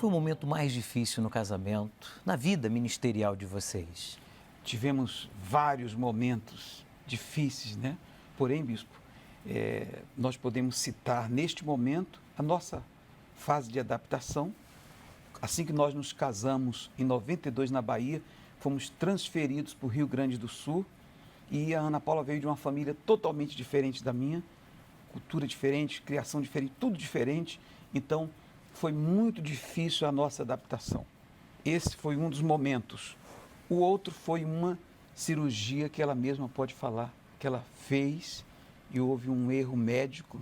foi o momento mais difícil no casamento, na vida ministerial de vocês? Tivemos vários momentos difíceis, né? Porém, bispo, nós podemos citar neste momento a nossa fase de adaptação. Assim que nós nos casamos em 92 na Bahia, fomos transferidos para o Rio Grande do Sul e a Ana Paula veio de uma família totalmente diferente da minha, cultura diferente, criação diferente, tudo diferente. Então, foi muito difícil a nossa adaptação. Esse foi um dos momentos. O outro foi uma cirurgia que ela mesma pode falar, que ela fez e houve um erro médico.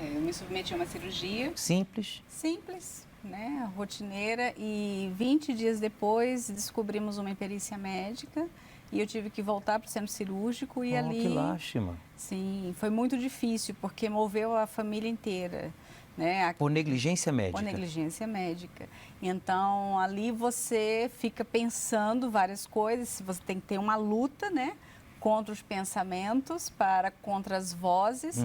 Eu me submeti a uma cirurgia. Simples? Simples, né? Rotineira. E 20 dias depois descobrimos uma imperícia médica e eu tive que voltar para o centro cirúrgico e ali... Que lástima. Sim, foi muito difícil porque moveu a família inteira. Né? Por negligência médica. Por negligência médica. Então, ali você fica pensando várias coisas, você tem que ter uma luta, né? Contra os pensamentos, contra as vozes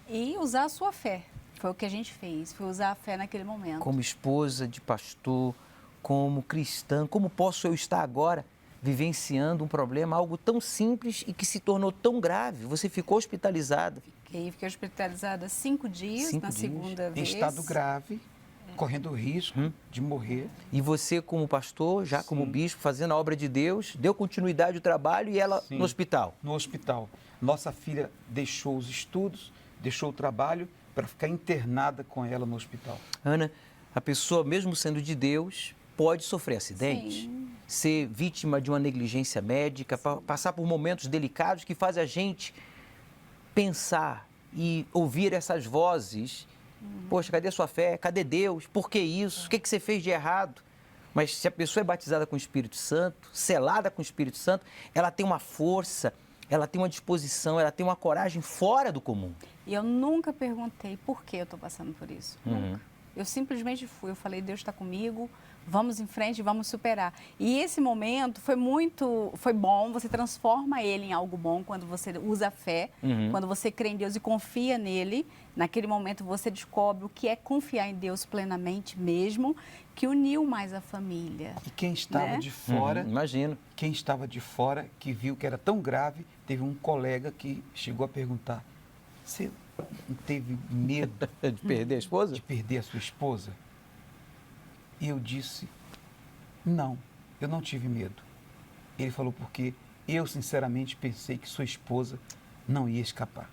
e usar a sua fé. Foi o que a gente fez, foi usar a fé naquele momento. Como esposa de pastor, como cristã, como posso eu estar agora vivenciando um problema, algo tão simples e que se tornou tão grave? Você ficou hospitalizada. Fiquei hospitalizada 5 dias, na segunda vez. Em estado grave, correndo o risco de morrer. E você, como pastor, já como bispo, fazendo a obra de Deus, deu continuidade ao trabalho e ela no hospital? No hospital. Nossa filha deixou os estudos, deixou o trabalho para ficar internada com ela no hospital. Ana, a pessoa, mesmo sendo de Deus, pode sofrer acidente, ser vítima de uma negligência médica, passar por momentos delicados que fazem a gente pensar e ouvir essas vozes. Poxa, cadê a sua fé? Cadê Deus? Por que isso? O que você fez de errado? Mas se a pessoa é batizada com o Espírito Santo, selada com o Espírito Santo, ela tem uma força, ela tem uma disposição, ela tem uma coragem fora do comum. E eu nunca perguntei por que eu estou passando por isso. Nunca. Eu simplesmente fui, eu falei, Deus está comigo, vamos em frente, vamos superar. E esse momento foi bom, você transforma ele em algo bom quando você usa a fé, quando você crê em Deus e confia nele. Naquele momento você descobre o que é confiar em Deus plenamente mesmo, que uniu mais a família. E quem estava de fora, imagino. Quem estava de fora, que viu que era tão grave, teve um colega que chegou a perguntar, você não teve medo de perder a esposa? De perder a sua esposa? E eu disse, não, eu não tive medo. Ele falou, porque eu sinceramente pensei que sua esposa não ia escapar.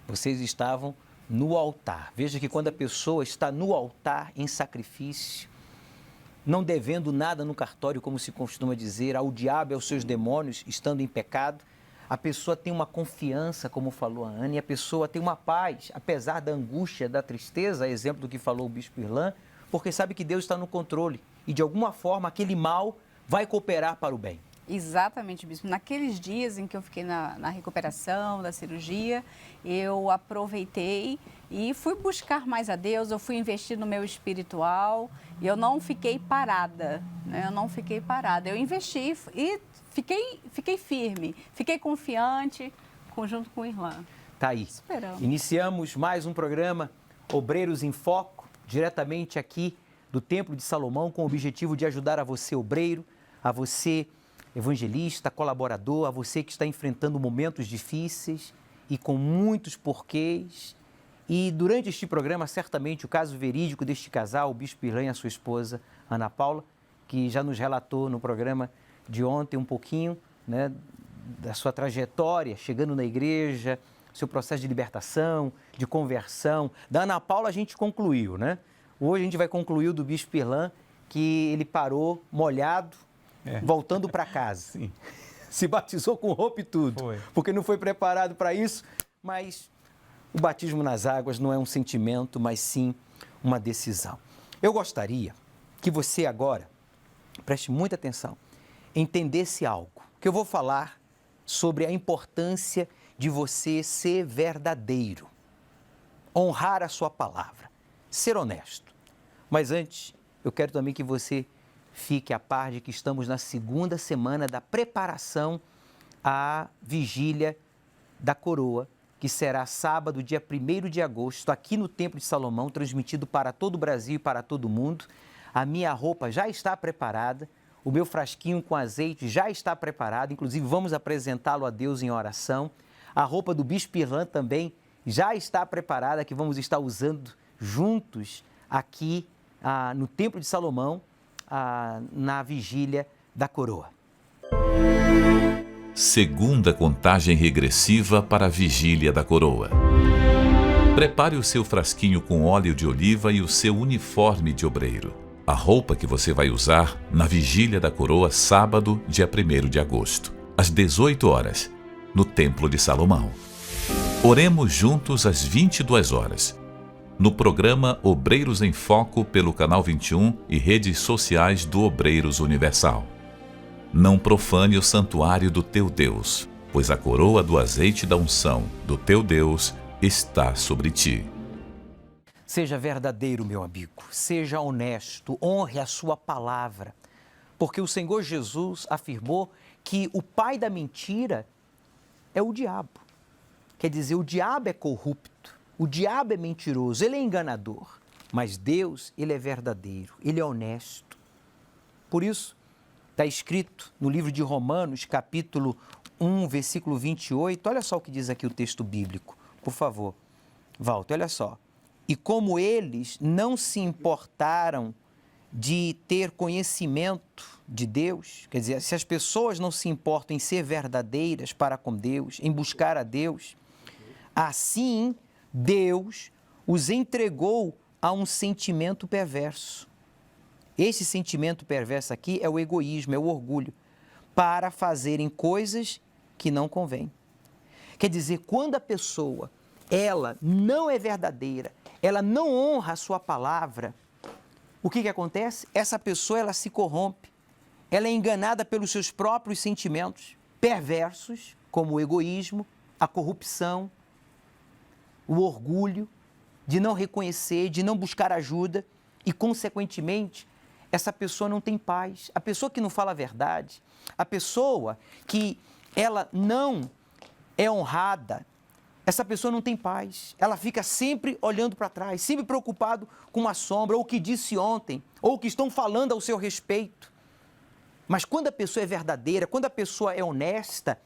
Vocês estavam no altar. Veja que quando a pessoa está no altar, em sacrifício, não devendo nada no cartório, como se costuma dizer, ao diabo e aos seus demônios, estando em pecado, a pessoa tem uma confiança, como falou a Ana, e a pessoa tem uma paz, apesar da angústia, da tristeza, exemplo do que falou o bispo Irlan, porque sabe que Deus está no controle e, de alguma forma, aquele mal vai cooperar para o bem. Exatamente, bispo. Naqueles dias em que eu fiquei na recuperação, da cirurgia, eu aproveitei e fui buscar mais a Deus, eu fui investir no meu espiritual e eu não fiquei parada, né? Eu não fiquei parada. Eu investi e fiquei firme, fiquei confiante, junto com o Irlan. Tá aí. Esperamos. Iniciamos mais um programa Obreiros em Foco, diretamente aqui do Templo de Salomão, com o objetivo de ajudar a você, obreiro, a você, evangelista, colaborador, a você que está enfrentando momentos difíceis e com muitos porquês. E durante este programa, certamente, o caso verídico deste casal, o bispo Irlan e a sua esposa, Ana Paula, que já nos relatou no programa de ontem um pouquinho, né, da sua trajetória, chegando na igreja, seu processo de libertação, de conversão. Da Ana Paula a gente concluiu, né? Hoje a gente vai concluir o do bispo Irlan, que ele parou molhado, voltando para casa. Sim. Se batizou com roupa e tudo, porque não foi preparado para isso, mas o batismo nas águas não é um sentimento, mas sim uma decisão. Eu gostaria que você agora, preste muita atenção, entendesse algo, que eu vou falar sobre a importância de você ser verdadeiro, honrar a sua palavra, ser honesto. Mas antes, eu quero também que você fique a par de que estamos na segunda semana da preparação à vigília da coroa, que será sábado, dia 1º de agosto, aqui no Templo de Salomão, transmitido para todo o Brasil e para todo o mundo. a minha roupa já está preparada, o meu frasquinho com azeite já está preparado, inclusive vamos apresentá-lo a Deus em oração. A roupa do Bispo Irlan também já está preparada, que vamos estar usando juntos aqui no Templo de Salomão, na vigília da coroa. Segunda contagem regressiva para a vigília da coroa. Prepare o seu frasquinho com óleo de oliva e o seu uniforme de obreiro. A roupa que você vai usar na vigília da coroa, sábado, dia 1º de agosto, às 18 horas, no Templo de Salomão. Oremos juntos às 22 horas, no programa Obreiros em Foco pelo Canal 21 e redes sociais do Obreiros Universal. Não profane o santuário do teu Deus, pois a coroa do azeite da unção do teu Deus está sobre ti. Seja verdadeiro, meu amigo, seja honesto, honre a sua palavra, porque o Senhor Jesus afirmou que o pai da mentira é o diabo. Quer dizer, o diabo é corrupto, o diabo é mentiroso, ele é enganador, mas Deus, ele é verdadeiro, ele é honesto. Por isso, está escrito no livro de Romanos, capítulo 1, versículo 28, olha só o que diz aqui o texto bíblico, por favor, Walter, olha só. E como eles não se importaram de ter conhecimento de Deus, quer dizer, se as pessoas não se importam em ser verdadeiras para com Deus, em buscar a Deus, assim Deus os entregou a um sentimento perverso. Esse sentimento perverso aqui é o egoísmo, é o orgulho, para fazerem coisas que não convêm. Quer dizer, quando a pessoa, ela não é verdadeira, ela não honra a sua palavra, o que acontece? Essa pessoa, ela se corrompe, ela é enganada pelos seus próprios sentimentos perversos, como o egoísmo, a corrupção, o orgulho, de não reconhecer, de não buscar ajuda e, consequentemente, essa pessoa não tem paz. A pessoa que não fala a verdade, a pessoa que ela não é honrada, essa pessoa não tem paz, ela fica sempre olhando para trás, sempre preocupado com uma sombra, ou o que disse ontem, ou o que estão falando ao seu respeito. Mas quando a pessoa é verdadeira, quando a pessoa é honesta,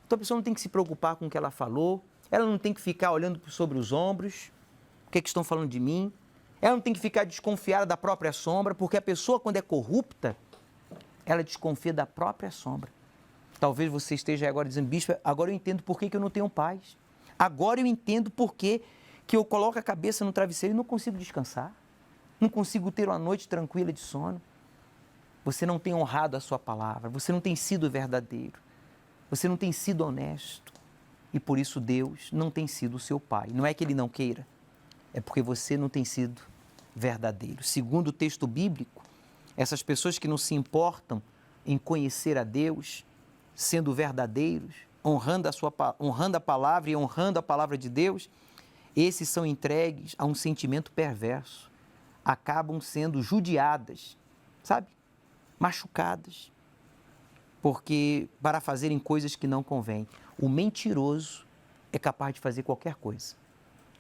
então a pessoa não tem que se preocupar com o que ela falou, ela não tem que ficar olhando sobre os ombros, o que estão falando de mim, ela não tem que ficar desconfiada da própria sombra, porque a pessoa, quando é corrupta, ela desconfia da própria sombra. Talvez você esteja agora dizendo, bispo, agora eu entendo por que eu não tenho paz. Agora eu entendo por que eu coloco a cabeça no travesseiro e não consigo descansar. Não consigo ter uma noite tranquila de sono. Você não tem honrado a sua palavra, você não tem sido verdadeiro, você não tem sido honesto. E por isso Deus não tem sido o seu pai. Não é que ele não queira, é porque você não tem sido verdadeiro. Segundo o texto bíblico, essas pessoas que não se importam em conhecer a Deus, sendo verdadeiros, honrando a palavra e honrando a palavra de Deus, esses são entregues a um sentimento perverso, acabam sendo judiadas, sabe? Machucadas, porque para fazerem coisas que não convêm. O mentiroso é capaz de fazer qualquer coisa.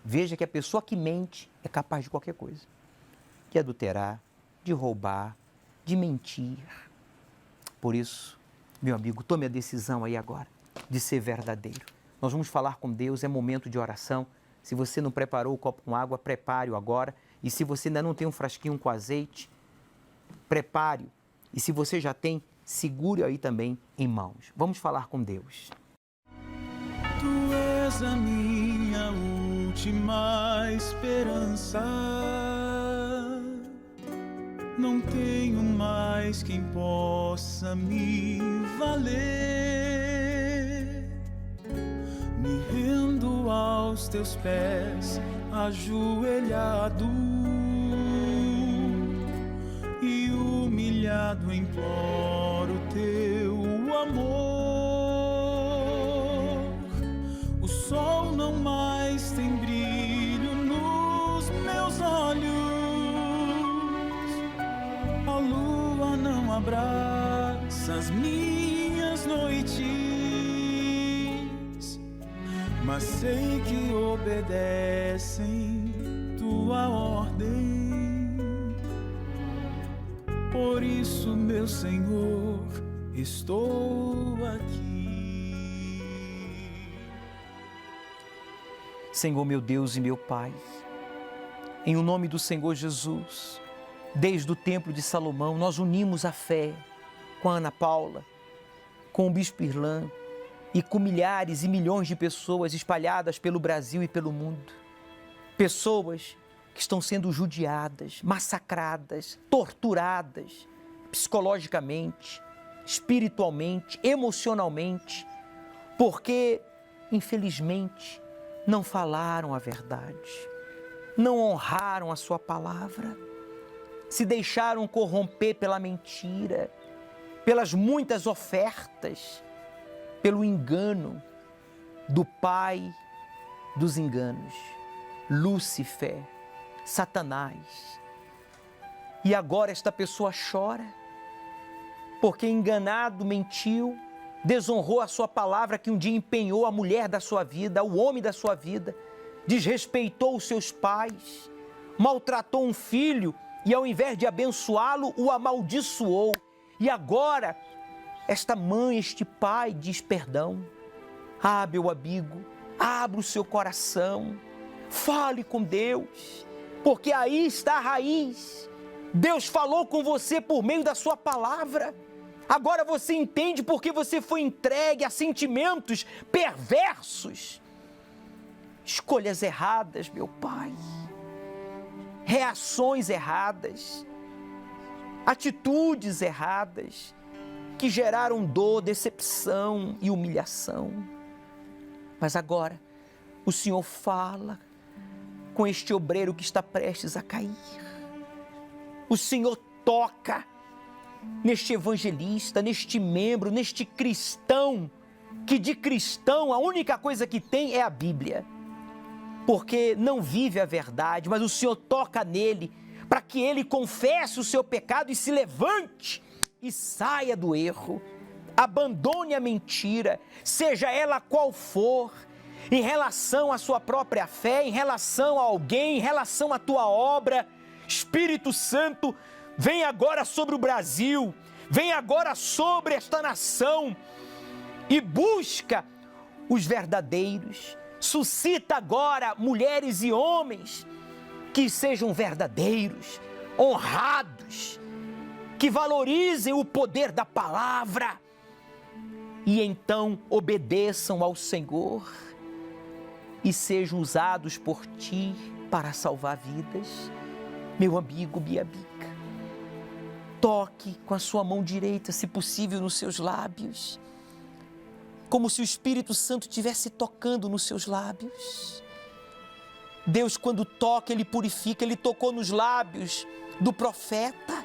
Veja que a pessoa que mente é capaz de qualquer coisa. De adulterar, de roubar, de mentir. Por isso, meu amigo, tome a decisão aí agora de ser verdadeiro. Nós vamos falar com Deus, é momento de oração. Se você não preparou o copo com água, prepare-o agora. E se você ainda não tem um frasquinho com azeite, prepare-o. E se você já tem, segure aí também em mãos. Vamos falar com Deus. Tu és a minha última esperança. Não tenho mais quem possa me valer. Me rendo aos teus pés, ajoelhado e humilhado imploro teu amor. O sol não mais tem brilho nos meus olhos, a lua não abraça as minhas noites, mas sei que obedecem tua ordem. Por isso, meu Senhor, estou aqui. Senhor, meu Deus e meu Pai, em o nome do Senhor Jesus, desde o Templo de Salomão, nós unimos a fé com a Ana Paula, com o Bispo Irlan e com milhares e milhões de pessoas espalhadas pelo Brasil e pelo mundo. Pessoas que estão sendo judiadas, massacradas, torturadas psicologicamente, espiritualmente, emocionalmente, porque, infelizmente, não falaram a verdade, não honraram a sua palavra, se deixaram corromper pela mentira, pelas muitas ofertas, pelo engano do pai dos enganos, Lúcifer, Satanás. E agora esta pessoa chora, porque enganado, mentiu, desonrou a sua palavra que um dia empenhou a mulher da sua vida, o homem da sua vida, desrespeitou os seus pais, maltratou um filho e ao invés de abençoá-lo, o amaldiçoou. E agora, esta mãe, este pai diz perdão. Ah, meu amigo, abra o seu coração, fale com Deus, porque aí está a raiz. Deus falou com você por meio da sua palavra. Agora você entende porque você foi entregue a sentimentos perversos. Escolhas erradas, meu Pai. Reações erradas. Atitudes erradas que geraram dor, decepção e humilhação. Mas agora o Senhor fala com este obreiro que está prestes a cair. O Senhor toca neste evangelista, neste membro, neste cristão, que de cristão a única coisa que tem é a Bíblia, porque não vive a verdade, mas o Senhor toca nele para que ele confesse o seu pecado e se levante e saia do erro, abandone a mentira, seja ela qual for, em relação à sua própria fé, em relação a alguém, em relação à tua obra. Espírito Santo, vem agora sobre o Brasil, vem agora sobre esta nação e busca os verdadeiros. Suscita agora mulheres e homens que sejam verdadeiros, honrados, que valorizem o poder da palavra e então obedeçam ao Senhor e sejam usados por ti para salvar vidas. Meu amigo, minha amiga, toque com a sua mão direita, se possível, nos seus lábios, como se o Espírito Santo estivesse tocando nos seus lábios. Deus, quando toca, Ele purifica. Ele tocou nos lábios do profeta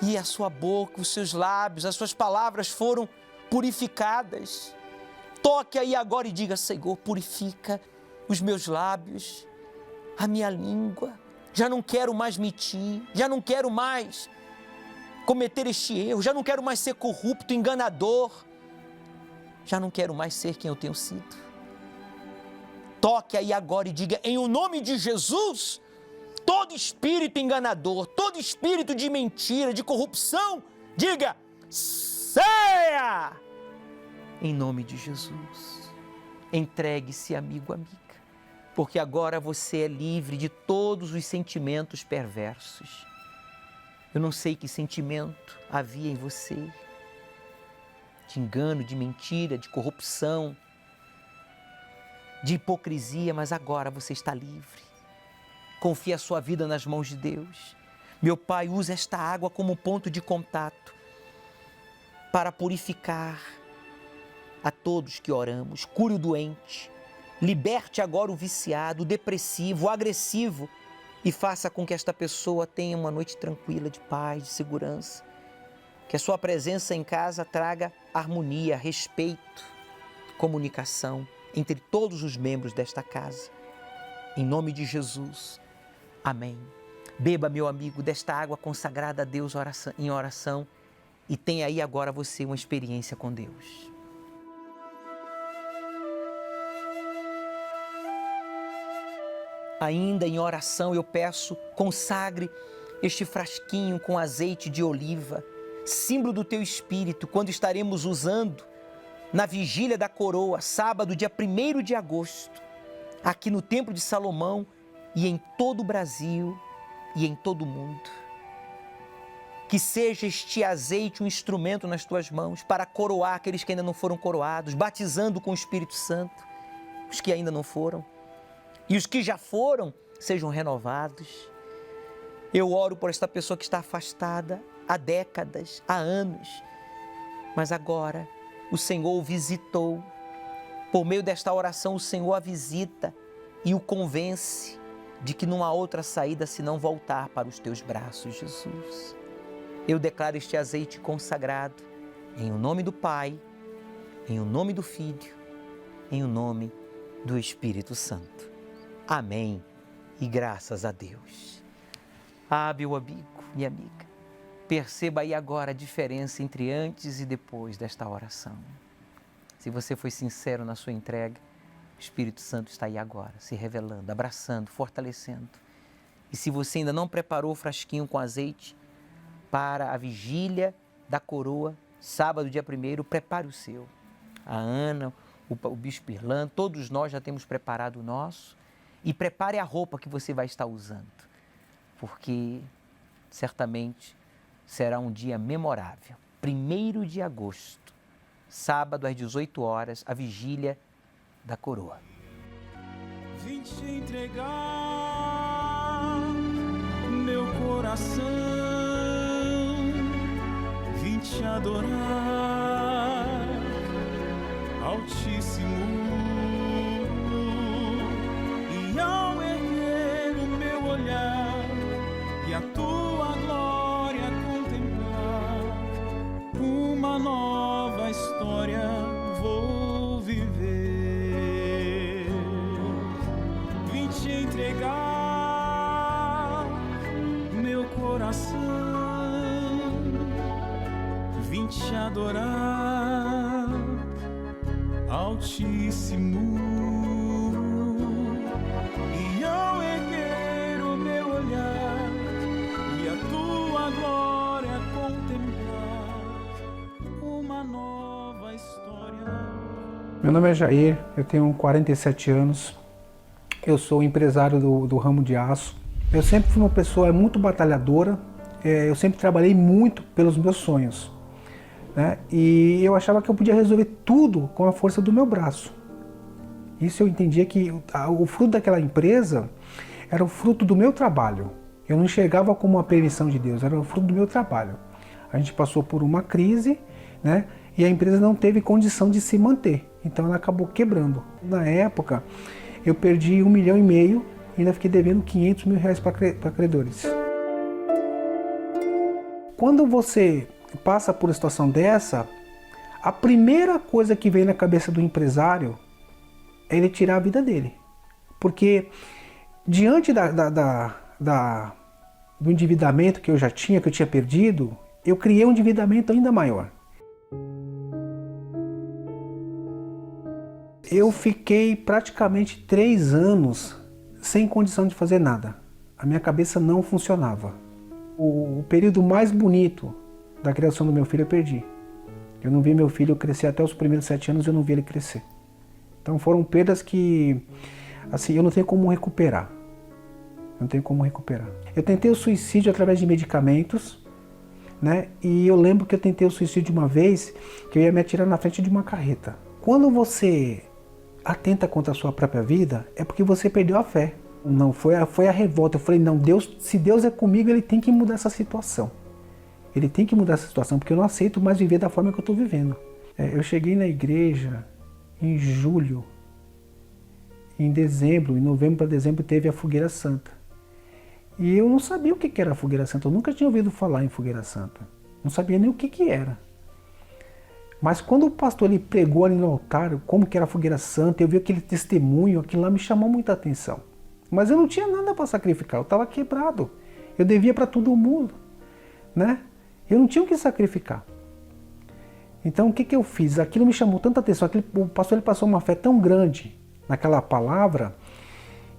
e a sua boca, os seus lábios, as suas palavras foram purificadas. Toque aí agora e diga: Senhor, purifica os meus lábios, a minha língua. Já não quero mais mentir, já não quero mais cometer este erro, já não quero mais ser corrupto, enganador, já não quero mais ser quem eu tenho sido. Toque aí agora e diga: em o nome de Jesus, todo espírito enganador, todo espírito de mentira, de corrupção, diga: saia! Em nome de Jesus, entregue-se, amigo, amiga, porque agora você é livre de todos os sentimentos perversos. Eu não sei que sentimento havia em você, de engano, de mentira, de corrupção, de hipocrisia, mas agora você está livre. Confie a sua vida nas mãos de Deus. Meu Pai, usa esta água como ponto de contato para purificar a todos que oramos. Cure o doente, liberte agora o viciado, o depressivo, o agressivo e faça com que esta pessoa tenha uma noite tranquila, de paz, de segurança. Que a sua presença em casa traga harmonia, respeito, comunicação entre todos os membros desta casa. Em nome de Jesus. Amém. Beba, meu amigo, desta água consagrada a Deus em oração e tenha aí agora você uma experiência com Deus. Ainda em oração eu peço, consagre este frasquinho com azeite de oliva, símbolo do teu Espírito, quando estaremos usando na vigília da coroa, sábado, dia 1º de agosto, aqui no Templo de Salomão e em todo o Brasil e em todo o mundo. Que seja este azeite um instrumento nas tuas mãos para coroar aqueles que ainda não foram coroados, batizando com o Espírito Santo os que ainda não foram. E os que já foram sejam renovados. Eu oro por esta pessoa que está afastada há décadas, há anos, mas agora o Senhor o visitou. Por meio desta oração, o Senhor a visita e o convence de que não há outra saída senão voltar para os teus braços, Jesus. Eu declaro este azeite consagrado em o nome do Pai, em o nome do Filho, em o nome do Espírito Santo. Amém e graças a Deus. Ah, meu amigo, minha amiga, perceba aí agora a diferença entre antes e depois desta oração. Se você foi sincero na sua entrega, o Espírito Santo está aí agora, se revelando, abraçando, fortalecendo. E se você ainda não preparou o frasquinho com azeite para a vigília da coroa, sábado, dia 1º, prepare o seu. A Ana, o Bispo Irlan, todos nós já temos preparado o nosso. E prepare a roupa que você vai estar usando, porque certamente será um dia memorável. 1º de agosto, sábado às 18 horas, a vigília da coroa. Vim te entregar meu coração, vim te adorar, Altíssimo. E ao erguer o meu olhar e a tua glória contemplar, uma nova história vou viver. Vim te entregar meu coração, vim te adorar, Altíssimo. E ao erguer o meu olhar e a tua glória contemplar, uma nova história. Meu nome é Jair, eu tenho 47 anos, eu sou empresário do ramo de aço. Eu sempre fui uma pessoa muito batalhadora, eu sempre trabalhei muito pelos meus sonhos, né? E eu achava que eu podia resolver tudo com a força do meu braço. Isso eu entendia que o fruto daquela empresa era o fruto do meu trabalho. Eu não enxergava como uma permissão de Deus, era o fruto do meu trabalho. A gente passou por uma crise, né? E a empresa não teve condição de se manter, então ela acabou quebrando. Na época, eu perdi 1,5 milhão e ainda fiquei devendo 500 mil reais para credores. Quando você passa por uma situação dessa, a primeira coisa que vem na cabeça do empresário é ele tirar a vida dele. Porque diante do endividamento que eu já tinha, que eu tinha perdido, eu criei um endividamento ainda maior. Eu fiquei praticamente 3 anos sem condição de fazer nada. A minha cabeça não funcionava. O período mais bonito da criação do meu filho eu perdi. Eu não vi meu filho crescer até os primeiros 7 anos, eu não vi ele crescer. Então foram perdas que, assim, eu não tenho como recuperar. Não tenho como recuperar. Eu tentei o suicídio através de medicamentos, né? E eu lembro que eu tentei o suicídio uma vez, que eu ia me atirar na frente de uma carreta. Quando você atenta contra a sua própria vida, é porque você perdeu a fé. Não, foi a revolta. Eu falei, não, Deus, se Deus é comigo, Ele tem que mudar essa situação. Ele tem que mudar essa situação, porque eu não aceito mais viver da forma que eu estou vivendo. Eu cheguei na igreja em julho, em dezembro, em novembro para dezembro teve a Fogueira Santa. E eu não sabia o que era a Fogueira Santa, eu nunca tinha ouvido falar em Fogueira Santa. Não sabia nem o que era. Mas quando o pastor ele pregou ali no altar, como que era a Fogueira Santa, eu vi aquele testemunho, aquilo lá me chamou muita atenção. Mas eu não tinha nada para sacrificar, eu estava quebrado. Eu devia para todo mundo, né? Eu não tinha o que sacrificar. Então o que eu fiz? Aquilo me chamou tanta atenção, o pastor ele passou uma fé tão grande naquela palavra,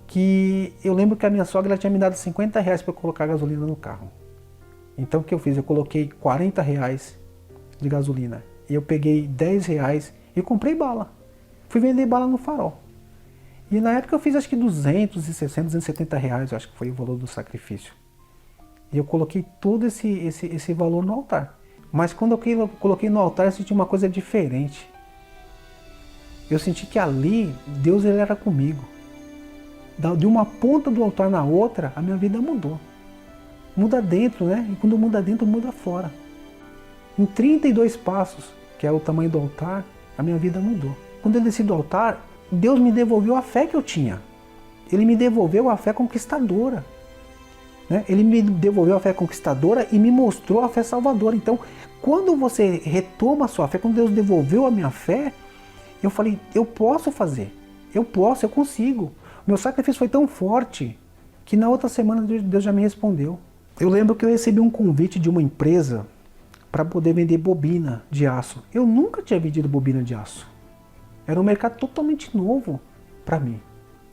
que eu lembro que a minha sogra ela tinha me dado R$50 para colocar gasolina no carro. Então o que eu fiz? Eu coloquei R$40 de gasolina. E eu peguei R$10 e comprei bala. Fui vender bala no Farol. E na época eu fiz acho que R$260, R$270, acho que foi o valor do sacrifício. E eu coloquei todo esse valor no altar. Mas quando eu coloquei no altar, eu senti uma coisa diferente. Eu senti que ali, Deus ele era comigo. De uma ponta do altar na outra, a minha vida mudou. Muda dentro, né? E quando muda dentro, muda fora. Em 32 passos, que é o tamanho do altar, a minha vida mudou. Quando eu desci do altar, Deus me devolveu a fé que eu tinha. Ele me devolveu a fé conquistadora. Né? Ele me devolveu a fé conquistadora e me mostrou a fé salvadora. Então, quando você retoma a sua fé, quando Deus devolveu a minha fé, eu falei, eu posso fazer. Eu posso, eu consigo. Meu sacrifício foi tão forte que na outra semana Deus já me respondeu. Eu lembro que eu recebi um convite de uma empresa para poder vender bobina de aço. Eu nunca tinha vendido bobina de aço. Era um mercado totalmente novo para mim.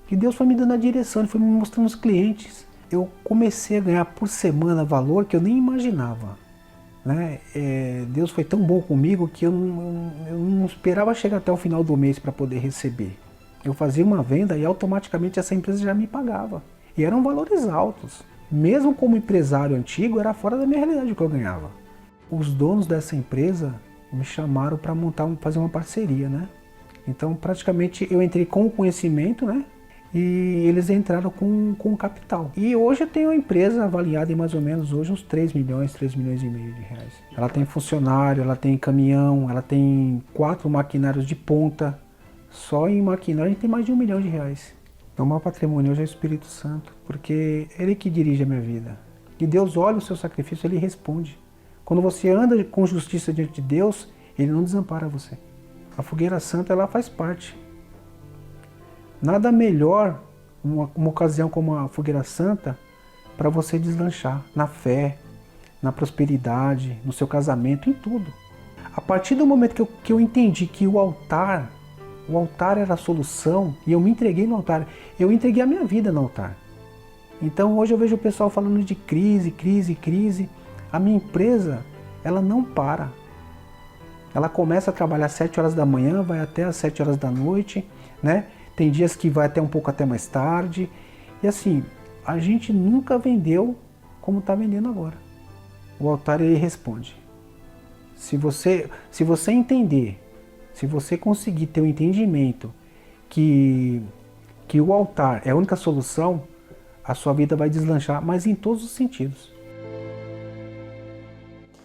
E Deus foi me dando a direção, Ele foi me mostrando os clientes. Eu comecei a ganhar por semana valor que eu nem imaginava. Né? Deus foi tão bom comigo que eu não esperava chegar até o final do mês para poder receber. Eu fazia uma venda e automaticamente essa empresa já me pagava. E eram valores altos. Mesmo como empresário antigo, era fora da minha realidade o que eu ganhava. Os donos dessa empresa me chamaram para fazer uma parceria, né? Então, praticamente, eu entrei com o conhecimento, né? E eles entraram com o capital. E hoje eu tenho uma empresa avaliada em mais ou menos hoje uns 3 milhões e meio de reais. Ela tem funcionário, ela tem caminhão, ela tem 4 maquinários de ponta. Só em maquinário a gente tem mais de R$1 milhão. O maior patrimônio hoje é o Espírito Santo, porque é Ele que dirige a minha vida. E Deus olha o seu sacrifício, Ele responde. Quando você anda com justiça diante de Deus, Ele não desampara você. A fogueira santa, ela faz parte. Nada melhor, uma ocasião como a fogueira santa, para você deslanchar na fé, na prosperidade, no seu casamento, em tudo. A partir do momento que eu entendi que o altar era a solução, e eu me entreguei no altar, eu entreguei a minha vida no altar. Então hoje eu vejo o pessoal falando de crise. A minha empresa, ela não para. Ela começa a trabalhar às 7 horas da manhã, vai até às 7 horas da noite, né? Tem dias que vai até um pouco até mais tarde. E assim, a gente nunca vendeu como está vendendo agora. O altar, ele responde. Se você entender, se você conseguir ter o entendimento que o altar é a única solução, a sua vida vai deslanchar, mas em todos os sentidos.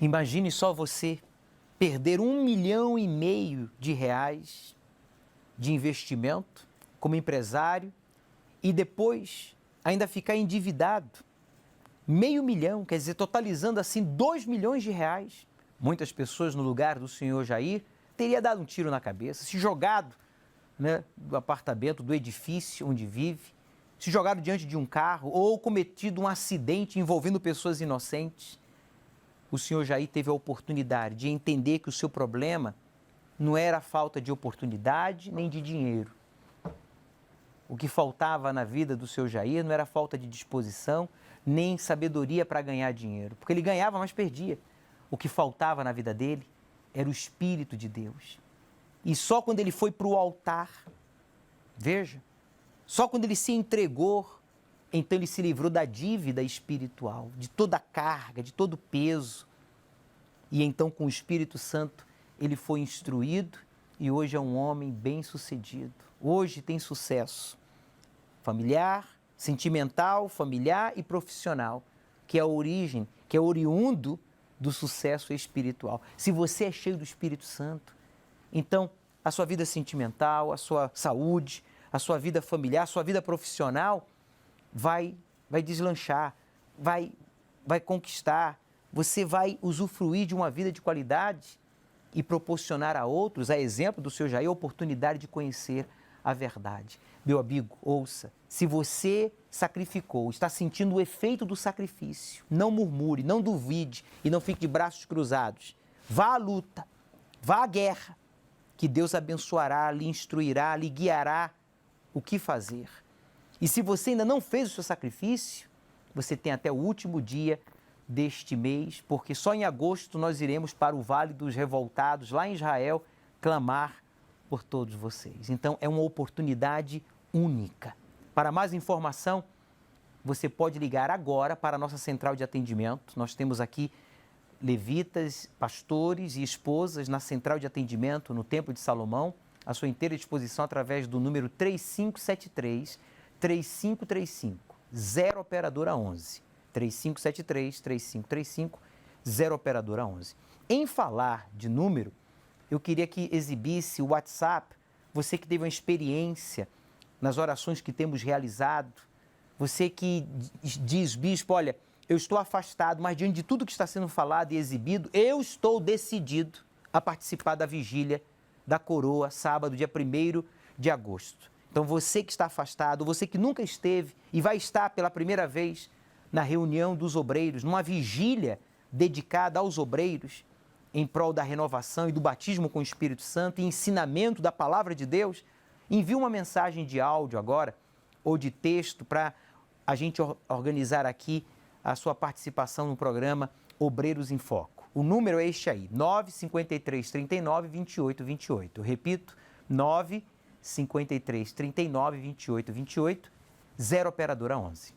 Imagine só você perder R$1,5 milhão de investimento como empresário e depois ainda ficar endividado. R$500 mil, quer dizer, totalizando assim R$2 milhões. Muitas pessoas no lugar do senhor Jair teria dado um tiro na cabeça, se jogado, né, do apartamento, do edifício onde vive, se jogado diante de um carro ou cometido um acidente envolvendo pessoas inocentes. O senhor Jair teve a oportunidade de entender que o seu problema não era a falta de oportunidade nem de dinheiro. O que faltava na vida do seu Jair não era falta de disposição nem sabedoria para ganhar dinheiro, porque ele ganhava, mas perdia. O que faltava na vida dele era o Espírito de Deus. E só quando ele foi para o altar, veja, só quando ele se entregou, então ele se livrou da dívida espiritual, de toda a carga, de todo o peso. E então com o Espírito Santo ele foi instruído e hoje é um homem bem-sucedido. Hoje tem sucesso familiar, sentimental, familiar e profissional, que é a origem, que é oriundo do sucesso espiritual. Se você é cheio do Espírito Santo, então a sua vida sentimental, a sua saúde, a sua vida familiar, a sua vida profissional vai deslanchar, vai conquistar. Você vai usufruir de uma vida de qualidade e proporcionar a outros, a exemplo do seu Jair, a oportunidade de conhecer a verdade. Meu amigo, ouça, se você sacrificou, está sentindo o efeito do sacrifício, não murmure, não duvide e não fique de braços cruzados. Vá à luta, vá à guerra, que Deus abençoará, lhe instruirá, lhe guiará o que fazer. E se você ainda não fez o seu sacrifício, você tem até o último dia deste mês, porque só em agosto nós iremos para o Vale dos Revoltados, lá em Israel, clamar por todos vocês. Então, é uma oportunidade única. Para mais informação, você pode ligar agora para a nossa central de atendimento. Nós temos aqui levitas, pastores e esposas na central de atendimento no Templo de Salomão, à sua inteira disposição através do número 3573-3535, 0 operadora 11. 3573-3535, 0 operadora 11. Em falar de número, eu queria que exibisse o WhatsApp, você que teve uma experiência nas orações que temos realizado, você que diz, bispo, olha, eu estou afastado, mas diante de tudo que está sendo falado e exibido, eu estou decidido a participar da vigília da coroa, sábado, dia 1º de agosto. Então, você que está afastado, você que nunca esteve e vai estar pela primeira vez na reunião dos obreiros, numa vigília dedicada aos obreiros, em prol da renovação e do batismo com o Espírito Santo e ensinamento da palavra de Deus, envie uma mensagem de áudio agora ou de texto para a gente organizar aqui a sua participação no programa Obreiros em Foco. O número é este aí, 953 39 28 28. Eu repito, 953 39 28 28, 0 operadora 11.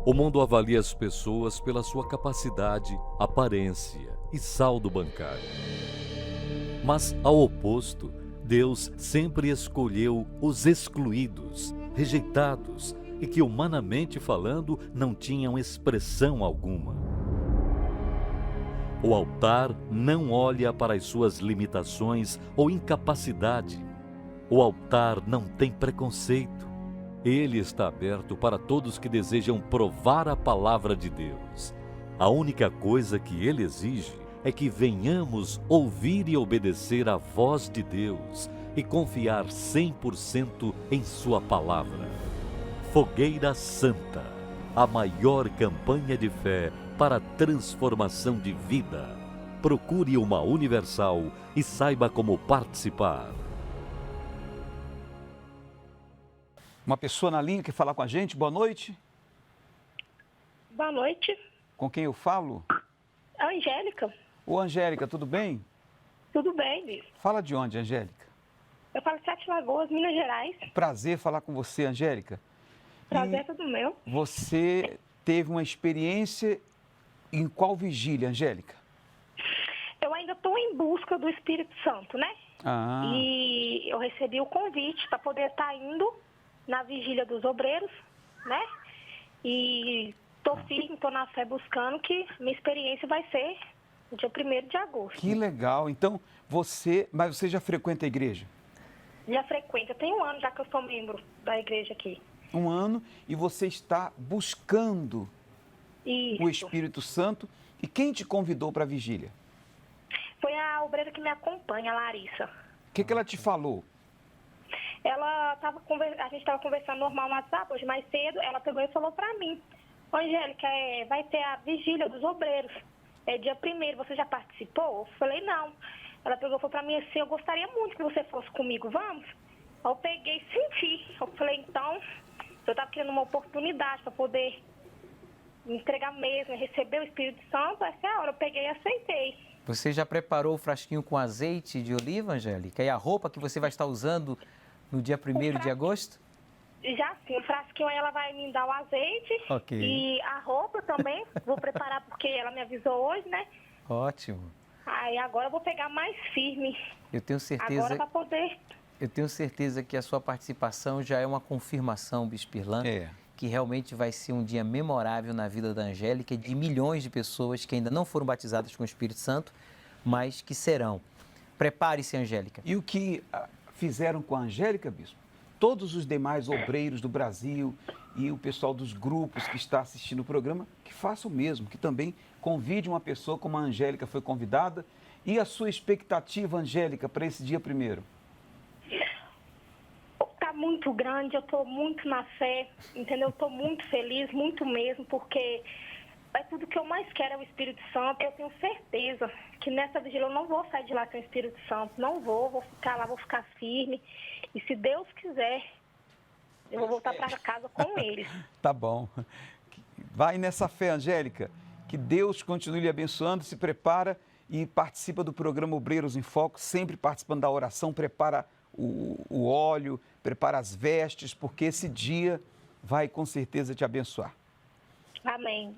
O mundo avalia as pessoas pela sua capacidade, aparência e saldo bancário. Mas, ao oposto, Deus sempre escolheu os excluídos, rejeitados e que, humanamente falando, não tinham expressão alguma. O altar não olha para as suas limitações ou incapacidade. O altar não tem preconceito. Ele está aberto para todos que desejam provar a palavra de Deus. A única coisa que ele exige é que venhamos ouvir e obedecer à voz de Deus e confiar 100% em sua palavra. Fogueira Santa, a maior campanha de fé para a transformação de vida. Procure uma Universal e saiba como participar. Uma pessoa na linha que fala com a gente, boa noite. Boa noite. Com quem eu falo? A Angélica. Ô, Angélica, tudo bem? Tudo bem, Bispo? Fala de onde, Angélica? Eu falo de Sete Lagoas, Minas Gerais. Prazer falar com você, Angélica. Prazer é todo meu. Você teve uma experiência em qual vigília, Angélica? Eu ainda estou em busca do Espírito Santo, né? Ah. E eu recebi o convite para poder estar indo na vigília dos obreiros, né? E estou firme, estou na fé buscando que minha experiência vai ser no dia 1º de agosto. Que legal. Então, mas você já frequenta a igreja? Já frequento. Tem 1 ano já que eu sou membro da igreja aqui. 1 ano e você está buscando Isso. o Espírito Santo. E quem te convidou para a vigília? Foi a obreira que me acompanha, a Larissa. O que ela te falou? A gente estava conversando normal no WhatsApp, hoje mais cedo, ela pegou e falou para mim: Angélica, vai ter a vigília dos obreiros, é dia 1º, você já participou? Eu falei, não. Ela pegou e falou para mim assim: eu gostaria muito que você fosse comigo, vamos? Eu peguei e senti. Eu falei, então, eu estava querendo uma oportunidade para poder me entregar mesmo, receber o Espírito Santo, essa é a hora, eu peguei e aceitei. Você já preparou o frasquinho com azeite de oliva, Angélica? E a roupa que você vai estar usando no dia 1º de agosto? Já sim, o frasquinho aí ela vai me dar o azeite. Ok. E a roupa também, vou preparar porque ela me avisou hoje, né? Ótimo. Aí agora eu vou pegar mais firme. Eu tenho certeza. Agora para poder. Eu tenho certeza que a sua participação já é uma confirmação, Bispo Irlan, que realmente vai ser um dia memorável na vida da Angélica e de milhões de pessoas que ainda não foram batizadas com o Espírito Santo, mas que serão. Prepare-se, Angélica. E o que fizeram com a Angélica, Bispo? Todos os demais obreiros do Brasil e o pessoal dos grupos que está assistindo o programa, que façam o mesmo, que também convide uma pessoa como a Angélica foi convidada. E a sua expectativa, Angélica, para esse dia 1º? Está muito grande, eu estou muito na fé, entendeu? Eu estou muito feliz, muito mesmo, porque é tudo que eu mais quero, é o Espírito Santo. Eu tenho certeza que nessa vigília eu não vou sair de lá sem o Espírito Santo. Não vou ficar lá, vou ficar firme. E se Deus quiser, eu vou voltar para casa com eles. Tá bom. Vai nessa fé, Angélica. Que Deus continue lhe abençoando, se prepara e participa do programa Obreiros em Foco, sempre participando da oração, prepara o óleo, prepara as vestes, porque esse dia vai com certeza te abençoar. Amém.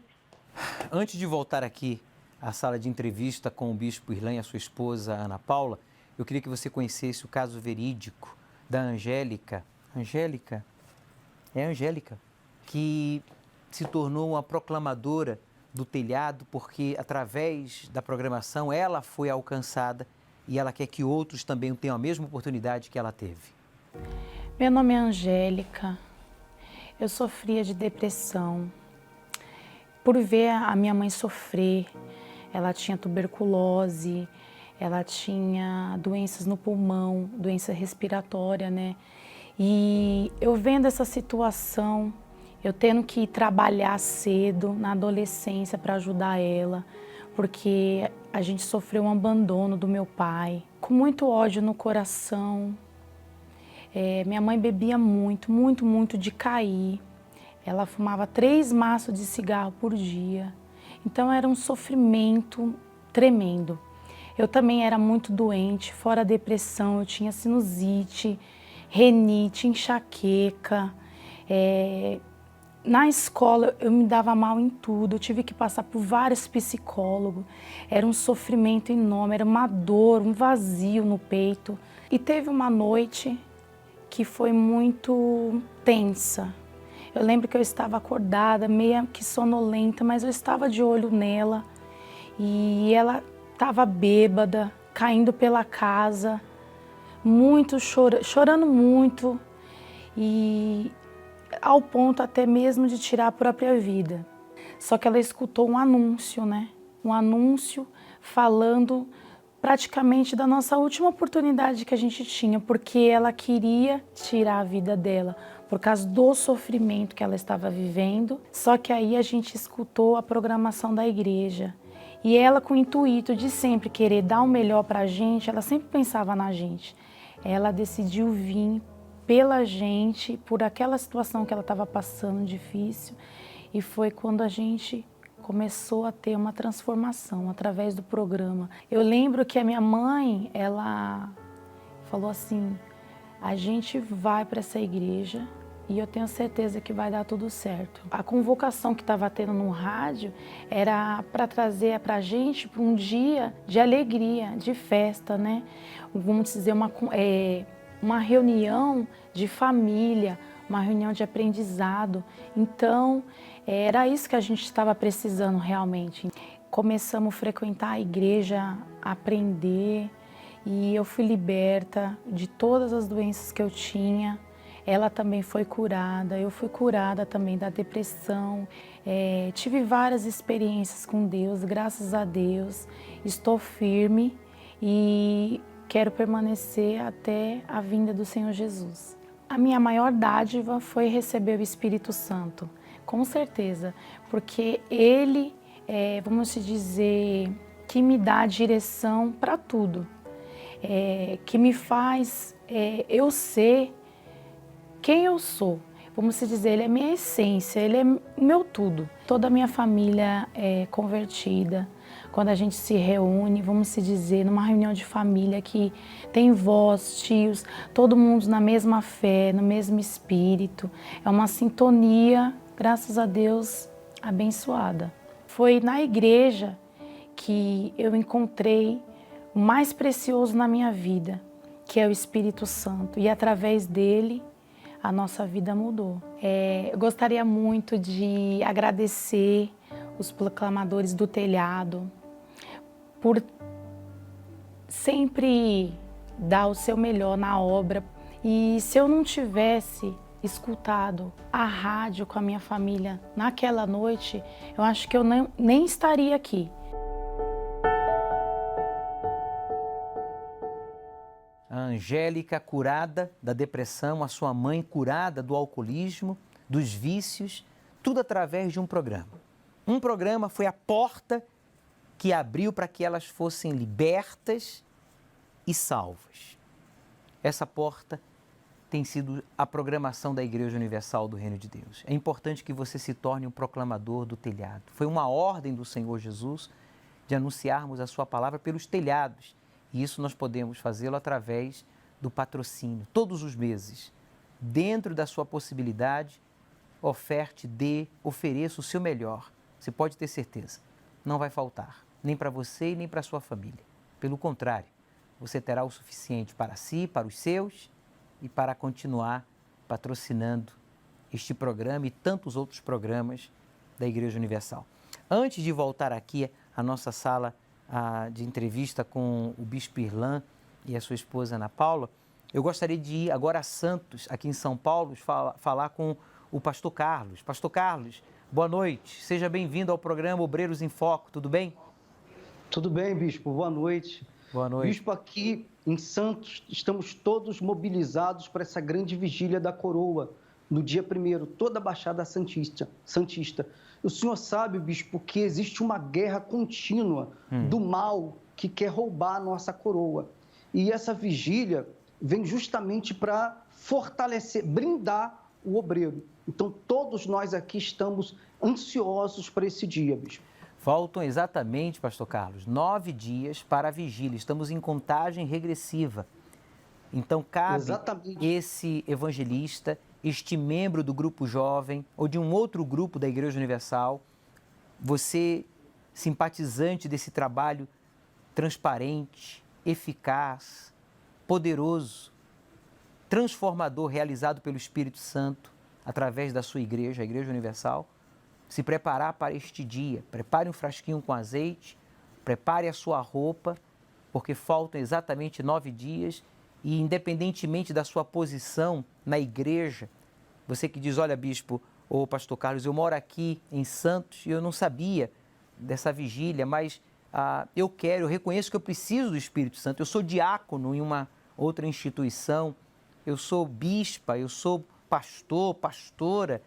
Antes de voltar aqui à sala de entrevista com o Bispo Irlan e a sua esposa Ana Paula, eu queria que você conhecesse o caso verídico da Angélica. Angélica, que se tornou uma proclamadora do telhado, porque através da programação ela foi alcançada e ela quer que outros também tenham a mesma oportunidade que ela teve. Meu nome é Angélica, eu sofria de depressão. Por ver a minha mãe sofrer, ela tinha tuberculose, ela tinha doenças no pulmão, doença respiratória, né? E eu vendo essa situação, eu tendo que trabalhar cedo, na adolescência, para ajudar ela, porque a gente sofreu um abandono do meu pai, com muito ódio no coração. Minha mãe bebia muito de cair. Ela fumava 3 maços de cigarro por dia. Então era um sofrimento tremendo. Eu também era muito doente, fora a depressão, eu tinha sinusite, renite, enxaqueca. Na escola eu me dava mal em tudo, eu tive que passar por vários psicólogos. Era um sofrimento enorme, era uma dor, um vazio no peito. E teve uma noite que foi muito tensa. Eu lembro que eu estava acordada, meio que sonolenta, mas eu estava de olho nela. E ela estava bêbada, caindo pela casa, chorando muito. E ao ponto até mesmo de tirar a própria vida. Só que ela escutou um anúncio, né? Um anúncio falando praticamente da nossa última oportunidade que a gente tinha, porque ela queria tirar a vida dela por causa do sofrimento que ela estava vivendo. Só que aí a gente escutou a programação da igreja. E ela, com o intuito de sempre querer dar o melhor para a gente, ela sempre pensava na gente. Ela decidiu vir pela gente, por aquela situação que ela estava passando difícil. E foi quando a gente começou a ter uma transformação através do programa. Eu lembro que a minha mãe, ela falou assim, a gente vai para essa igreja e eu tenho certeza que vai dar tudo certo. A convocação que estava tendo no rádio era para trazer para a gente para um dia de alegria, de festa, né? Vamos dizer, uma reunião de família, uma reunião de aprendizado. Então, era isso que a gente estava precisando realmente. Começamos a frequentar a igreja, aprender, e eu fui liberta de todas as doenças que eu tinha. Ela também foi curada, eu fui curada também da depressão. Tive várias experiências com Deus, graças a Deus. Estou firme e quero permanecer até a vinda do Senhor Jesus. A minha maior dádiva foi receber o Espírito Santo, com certeza, porque Ele, vamos dizer, que me dá a direção para tudo, que me faz eu ser quem eu sou. Vamos dizer, Ele é minha essência, Ele é meu tudo. Toda a minha família é convertida. Quando a gente se reúne, vamos se dizer, numa reunião de família que tem vós, tios, todo mundo na mesma fé, no mesmo espírito. É uma sintonia, graças a Deus, abençoada. Foi na igreja que eu encontrei o mais precioso na minha vida, que é o Espírito Santo. E através dele, a nossa vida mudou. Eu gostaria muito de agradecer os proclamadores do telhado por sempre dar o seu melhor na obra. E se eu não tivesse escutado a rádio com a minha família naquela noite, eu acho que eu nem estaria aqui. A Angélica curada da depressão, a sua mãe curada do alcoolismo, dos vícios, tudo através de um programa. Um programa foi a porta que abriu para que elas fossem libertas e salvas. Essa porta tem sido a programação da Igreja Universal do Reino de Deus. É importante que você se torne um proclamador do telhado. Foi uma ordem do Senhor Jesus de anunciarmos a sua palavra pelos telhados. E isso nós podemos fazê-lo através do patrocínio. Todos os meses, dentro da sua possibilidade, oferte, dê, ofereça o seu melhor. Você pode ter certeza, não vai faltar, nem para você e nem para a sua família. Pelo contrário, você terá o suficiente para si, para os seus e para continuar patrocinando este programa e tantos outros programas da Igreja Universal. Antes de voltar aqui à nossa sala de entrevista com o Bispo Irlan e a sua esposa Ana Paula, eu gostaria de ir agora a Santos, aqui em São Paulo, falar com o pastor Carlos. Pastor Carlos, boa noite. Seja bem-vindo ao programa Obreiros em Foco. Tudo bem? Tudo bem, bispo. Boa noite. Boa noite. Bispo, aqui em Santos, estamos todos mobilizados para essa grande vigília da coroa, no dia 1º, toda a Baixada Santista. O senhor sabe, bispo, que existe uma guerra contínua do mal que quer roubar a nossa coroa. E essa vigília vem justamente para fortalecer, brindar o obreiro. Então, todos nós aqui estamos ansiosos para esse dia, bispo. Faltam exatamente, pastor Carlos, 9 dias para a vigília. Estamos em contagem regressiva. Então, cabe esse evangelista, este membro do grupo jovem ou de um outro grupo da Igreja Universal, você, simpatizante desse trabalho transparente, eficaz, poderoso, transformador realizado pelo Espírito Santo através da sua igreja, a Igreja Universal, se preparar para este dia. Prepare um frasquinho com azeite, prepare a sua roupa, porque faltam exatamente 9 dias e, independentemente da sua posição na igreja, você que diz, olha, bispo ou pastor Carlos, eu moro aqui em Santos e eu não sabia dessa vigília, mas eu reconheço que eu preciso do Espírito Santo. Eu sou diácono em uma outra instituição, eu sou bispa, eu sou pastor, pastora,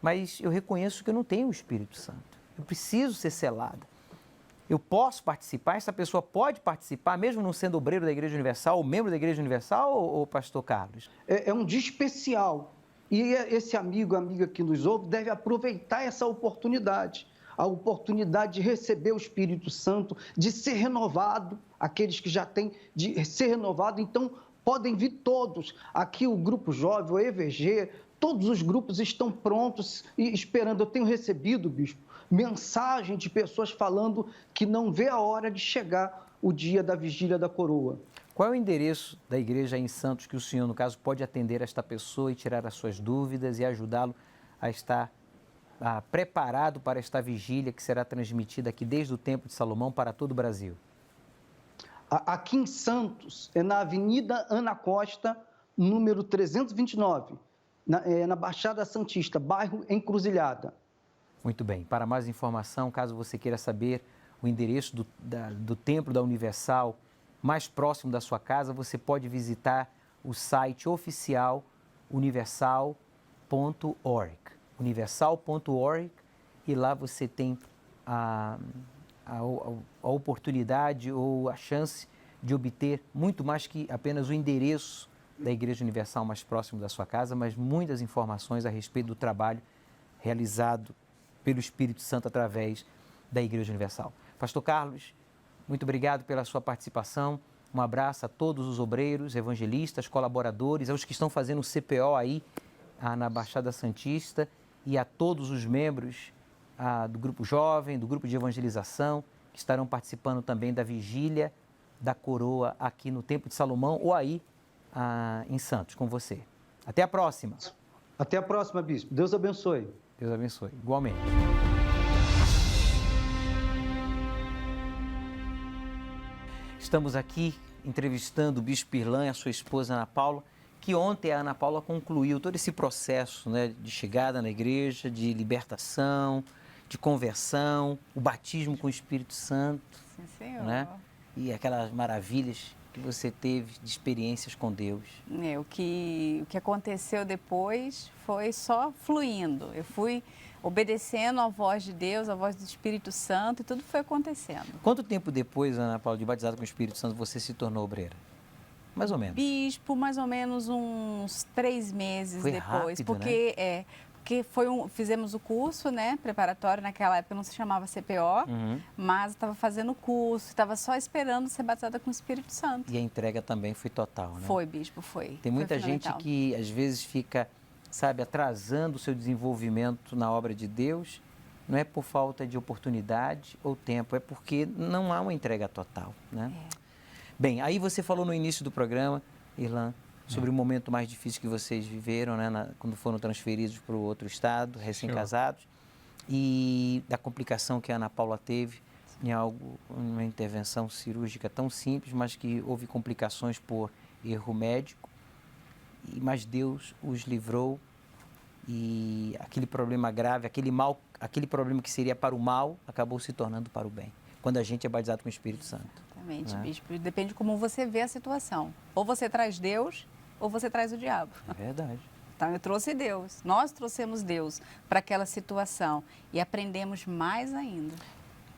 mas eu reconheço que eu não tenho o Espírito Santo. Eu preciso ser selada. Eu posso participar? Essa pessoa pode participar, mesmo não sendo obreiro da Igreja Universal ou membro da Igreja Universal, ou pastor Carlos? É um dia especial. E esse amigo, amiga que nos ouve, deve aproveitar essa oportunidade. A oportunidade de receber o Espírito Santo, de ser renovado, aqueles que já têm, de ser renovado. Então, podem vir todos. Aqui o Grupo Jovem, o EVG, todos os grupos estão prontos e esperando. Eu tenho recebido, bispo, mensagem de pessoas falando que não vê a hora de chegar o dia da vigília da coroa. Qual é o endereço da igreja em Santos que o senhor, no caso, pode atender esta pessoa e tirar as suas dúvidas e ajudá-lo a estar preparado para esta vigília que será transmitida aqui desde o Templo de Salomão para todo o Brasil? Aqui em Santos, é na Avenida Ana Costa, número 329, na Baixada Santista, bairro Encruzilhada. Muito bem. Para mais informação, caso você queira saber o endereço do Templo da Universal mais próximo da sua casa, você pode visitar o site oficial universal.org. Universal.org, e lá você tem a oportunidade ou a chance de obter muito mais que apenas o endereço da Igreja Universal mais próximo da sua casa, mas muitas informações a respeito do trabalho realizado pelo Espírito Santo através da Igreja Universal. Pastor Carlos, muito obrigado pela sua participação. Um abraço a todos os obreiros, evangelistas, colaboradores, aos que estão fazendo o CPO aí na Baixada Santista e a todos os membros do Grupo Jovem, do Grupo de Evangelização, que estarão participando também da Vigília da Coroa aqui no Templo de Salomão ou aí em Santos, com você. Até a próxima. Até a próxima, bispo. Deus abençoe. Deus abençoe. Igualmente. Estamos aqui entrevistando o Bispo Irlan e a sua esposa Ana Paula, que ontem a Ana Paula concluiu todo esse processo, né, de chegada na igreja, de libertação, de conversão, o batismo com o Espírito Santo. Sim, Senhor. Né? E aquelas maravilhas que você teve de experiências com Deus. O que aconteceu depois foi só fluindo. Eu fui obedecendo à voz de Deus, à voz do Espírito Santo, e tudo foi acontecendo. Quanto tempo depois, Ana Paula, de batizada com o Espírito Santo, você se tornou obreira? Mais ou menos. Bispo, mais ou menos uns 3 meses Foi depois. rápido, Porque, porque fizemos o curso, né, preparatório, naquela época não se chamava CPO, mas estava fazendo o curso, estava só esperando ser batizada com o Espírito Santo. E a entrega também foi total, né? Foi, bispo, foi. Tem muita Foi gente fundamental. que às vezes fica, sabe, atrasando o seu desenvolvimento na obra de Deus, não é por falta de oportunidade ou tempo, é porque não há uma entrega total, né? Bem, aí você falou no início do programa, Irlan, sobre o momento mais difícil que vocês viveram, né, quando foram transferidos para o outro estado, recém-casados, e da complicação que a Ana Paula teve em uma intervenção cirúrgica tão simples, mas que houve complicações por erro médico, mas Deus os livrou e aquele problema grave, aquele problema que seria para o mal, acabou se tornando para o bem, quando a gente é batizado com o Espírito Santo. Exatamente, né? bispo. Depende de como você vê a situação. Ou você traz Deus, ou você traz o diabo. É verdade. Então, eu trouxe Deus. Nós trouxemos Deus para aquela situação e aprendemos mais ainda.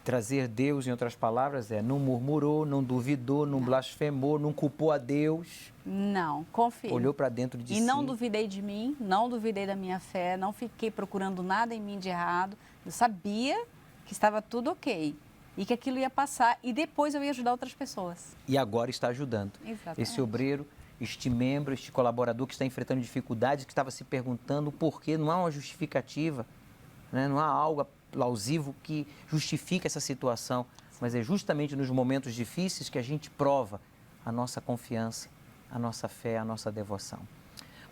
Trazer Deus, em outras palavras, não murmurou, não duvidou, não blasfemou, não culpou a Deus. Não, confio. Olhou para dentro de si. E não duvidei de mim, não duvidei da minha fé, não fiquei procurando nada em mim de errado. Eu sabia que estava tudo ok e que aquilo ia passar e depois eu ia ajudar outras pessoas. E agora está ajudando. Exatamente. Esse obreiro, este membro, este colaborador que está enfrentando dificuldades, que estava se perguntando por que não há uma justificativa, né? Não há algo plausível que justifique essa situação, mas é justamente nos momentos difíceis que a gente prova a nossa confiança, a nossa fé, a nossa devoção.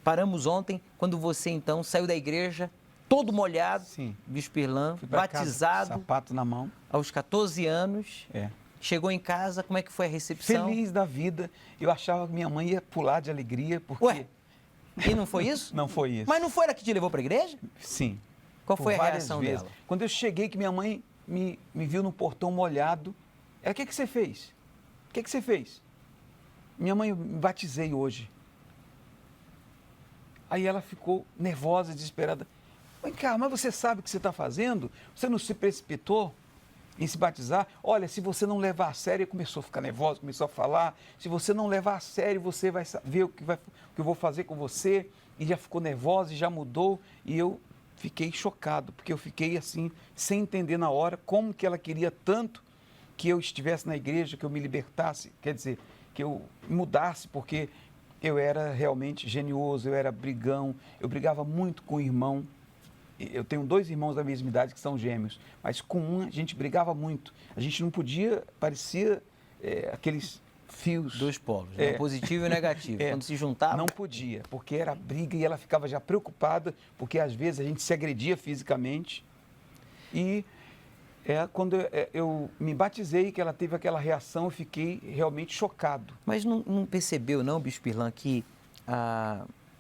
Paramos ontem, quando você então saiu da igreja, todo molhado, Sim. Bispo Irlan, Fui pra batizado, casa, sapato na mão. aos 14 anos, chegou em casa, como é que foi a recepção? Feliz da vida. Eu achava que minha mãe ia pular de alegria, porque... Ué, e não foi isso? Não foi isso. Mas não foi ela que te levou para a igreja? Sim. Qual Por foi a várias reação vezes. dela? Quando eu cheguei, que minha mãe me viu no portão molhado, ela, o que você fez? O que você fez? Minha mãe, eu me batizei hoje. Aí ela ficou nervosa, desesperada. Vem cá, mas você sabe o que você está fazendo? Você não se precipitou em se batizar? Olha, se você não levar a sério, começou a ficar nervosa, começou a falar. Se você não levar a sério, você vai ver o que eu vou fazer com você. E já ficou nervosa e já mudou. E eu fiquei chocado, porque eu fiquei assim, sem entender na hora como que ela queria tanto que eu estivesse na igreja, que eu me libertasse, quer dizer, que eu mudasse, porque eu era realmente genioso, eu era brigão, eu brigava muito com o irmão. Eu tenho 2 irmãos da mesma idade que são gêmeos, mas com um a gente brigava muito. A gente não podia, parecia aqueles fios. 2 polos, né? O positivo e o negativo. Quando se juntava... Não podia, porque era briga e ela ficava já preocupada, porque às vezes a gente se agredia fisicamente. E quando eu me batizei, que ela teve aquela reação, eu fiquei realmente chocado. Mas não percebeu, não, Bispo Irlan, que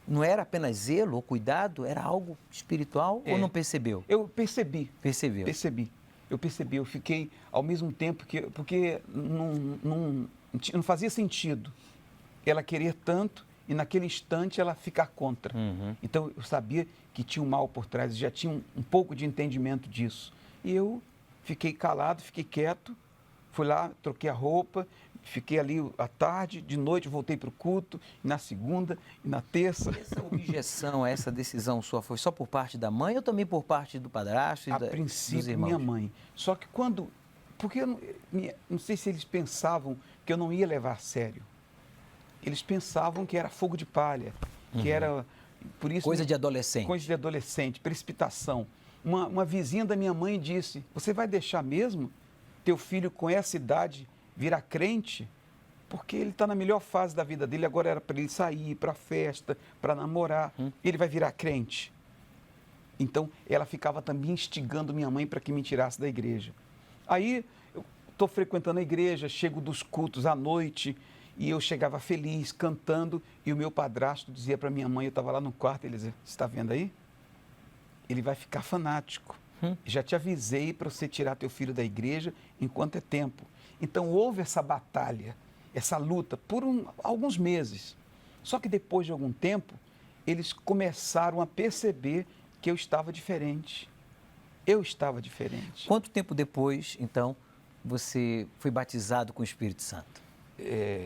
não era apenas zelo ou cuidado, era algo espiritual ou não percebeu? Eu percebi. Percebeu? Percebi. Eu percebi, eu fiquei ao mesmo tempo porque não fazia sentido ela querer tanto e naquele instante ela ficar contra. Então eu sabia que tinha um mal por trás, já tinha um pouco de entendimento disso. E eu fiquei calado, fiquei quieto, fui lá, troquei a roupa, fiquei ali à tarde, de noite voltei para o culto, e na segunda e na terça. Essa objeção, essa decisão sua foi só por parte da mãe ou também por parte do padrasto e dos princípio, irmãos? minha mãe. Só que porque eu não sei se eles pensavam que eu não ia levar a sério. Eles pensavam que era fogo de palha, que era... Por isso, coisa de adolescente. Coisa de adolescente, precipitação. Uma vizinha da minha mãe disse, você vai deixar mesmo teu filho com essa idade virar crente? Porque ele está na melhor fase da vida dele, agora era para ele sair, para festa, para namorar. Ele vai virar crente. Então, ela ficava também instigando minha mãe para que me tirasse da igreja. Aí, eu estou frequentando a igreja, chego dos cultos à noite, e eu chegava feliz, cantando, e o meu padrasto dizia para minha mãe, eu estava lá no quarto, ele dizia, você está vendo aí? Ele vai ficar fanático. Já te avisei para você tirar teu filho da igreja enquanto é tempo. Então, houve essa batalha, essa luta, por alguns meses. Só que depois de algum tempo, eles começaram a perceber que eu estava diferente. Eu estava diferente. Quanto tempo depois, então, você foi batizado com o Espírito Santo?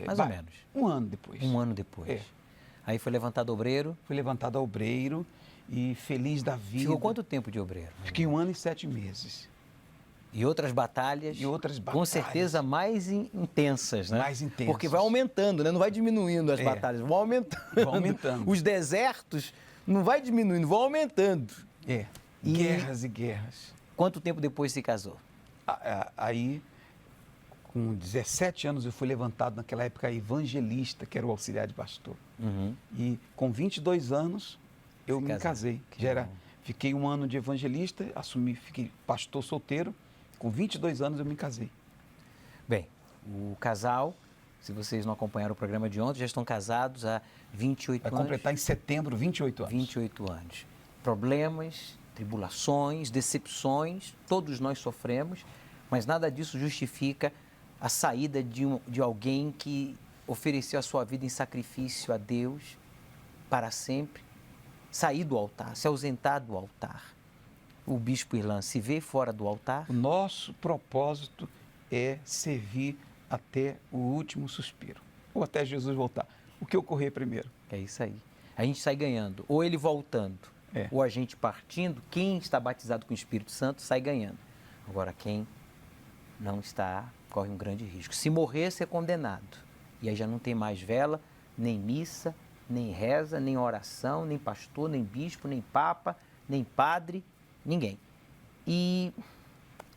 Mais ou menos. Um ano depois. Um ano depois. É. Aí foi levantado obreiro. Fui levantado obreiro e feliz da vida. Ficou quanto tempo de obreiro? Fiquei 1 ano e 7 meses. E outras batalhas? E outras Com batalhas. certeza mais intensas, né? Mais intensas. Porque vai aumentando, né? Não vai diminuindo as batalhas, vão aumentando. Vão aumentando. Os desertos não vai diminuindo, vão aumentando. Guerras e guerras. Quanto tempo depois se casou? Aí, com 17 anos, eu fui levantado naquela época evangelista, que era o auxiliar de pastor. E com 22 anos, eu me casei. Fiquei 1 ano de evangelista, fiquei pastor solteiro. Com 22 anos, eu me casei. Bem, o casal, se vocês não acompanharam o programa de ontem, já estão casados há 28 anos. Vai completar em setembro 28 anos. 28 anos. Problemas, tribulações, decepções, todos nós sofremos, mas nada disso justifica a saída de alguém que ofereceu a sua vida em sacrifício a Deus para sempre, sair do altar, se ausentar do altar. O bispo Irlan se vê fora do altar? O nosso propósito é servir até o último suspiro, ou até Jesus voltar. O que ocorrer primeiro? É isso aí. A gente sai ganhando, ou ele voltando, ou a gente partindo. Quem está batizado com o Espírito Santo sai ganhando. Agora, quem não está, corre um grande risco. Se morrer, ser condenado. E aí já não tem mais vela, nem missa, nem reza, nem oração, nem pastor, nem bispo, nem papa, nem padre, ninguém. E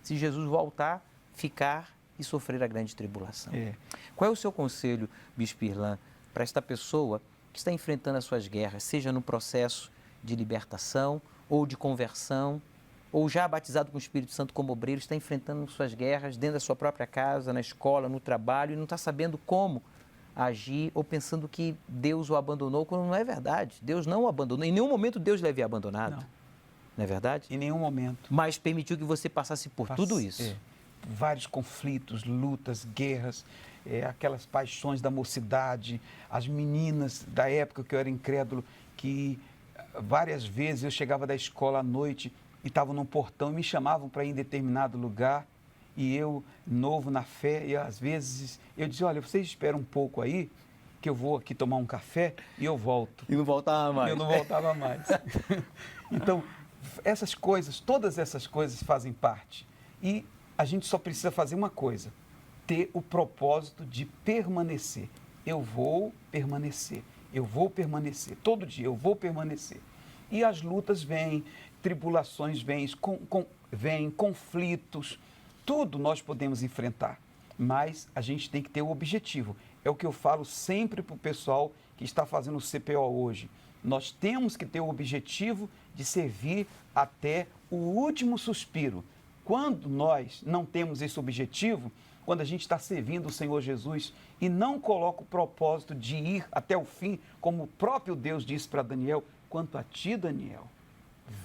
se Jesus voltar, ficar e sofrer a grande tribulação. Qual é o seu conselho, bispo Irlan, para esta pessoa que está enfrentando as suas guerras, seja no processo de libertação ou de conversão, ou já batizado com o Espírito Santo como obreiro, está enfrentando suas guerras dentro da sua própria casa, na escola, no trabalho, e não está sabendo como agir, ou pensando que Deus o abandonou, quando não é verdade. Deus não o abandonou. Em nenhum momento Deus lhe havia abandonado. Não é verdade? Em nenhum momento. Mas permitiu que você passasse por tudo isso. Vários conflitos, lutas, guerras, aquelas paixões da mocidade, as meninas da época que eu era incrédulo, que várias vezes eu chegava da escola à noite e estavam num portão e me chamavam para ir em determinado lugar, e eu, novo na fé, e às vezes eu dizia, olha, vocês esperam um pouco aí, que eu vou aqui tomar um café e eu volto. E não voltava mais. Eu não voltava mais. Então, essas coisas, todas essas coisas fazem parte. E a gente só precisa fazer uma coisa, ter o propósito de permanecer. Eu vou permanecer, todo dia eu vou permanecer. E as lutas vêm, tribulações vêm, conflitos, tudo nós podemos enfrentar, mas a gente tem que ter o objetivo. É o que eu falo sempre para o pessoal que está fazendo o CPO hoje. Nós temos que ter o objetivo de servir até o último suspiro. Quando nós não temos esse objetivo, quando a gente está servindo o Senhor Jesus e não coloca o propósito de ir até o fim, como o próprio Deus disse para Daniel, quanto a ti, Daniel,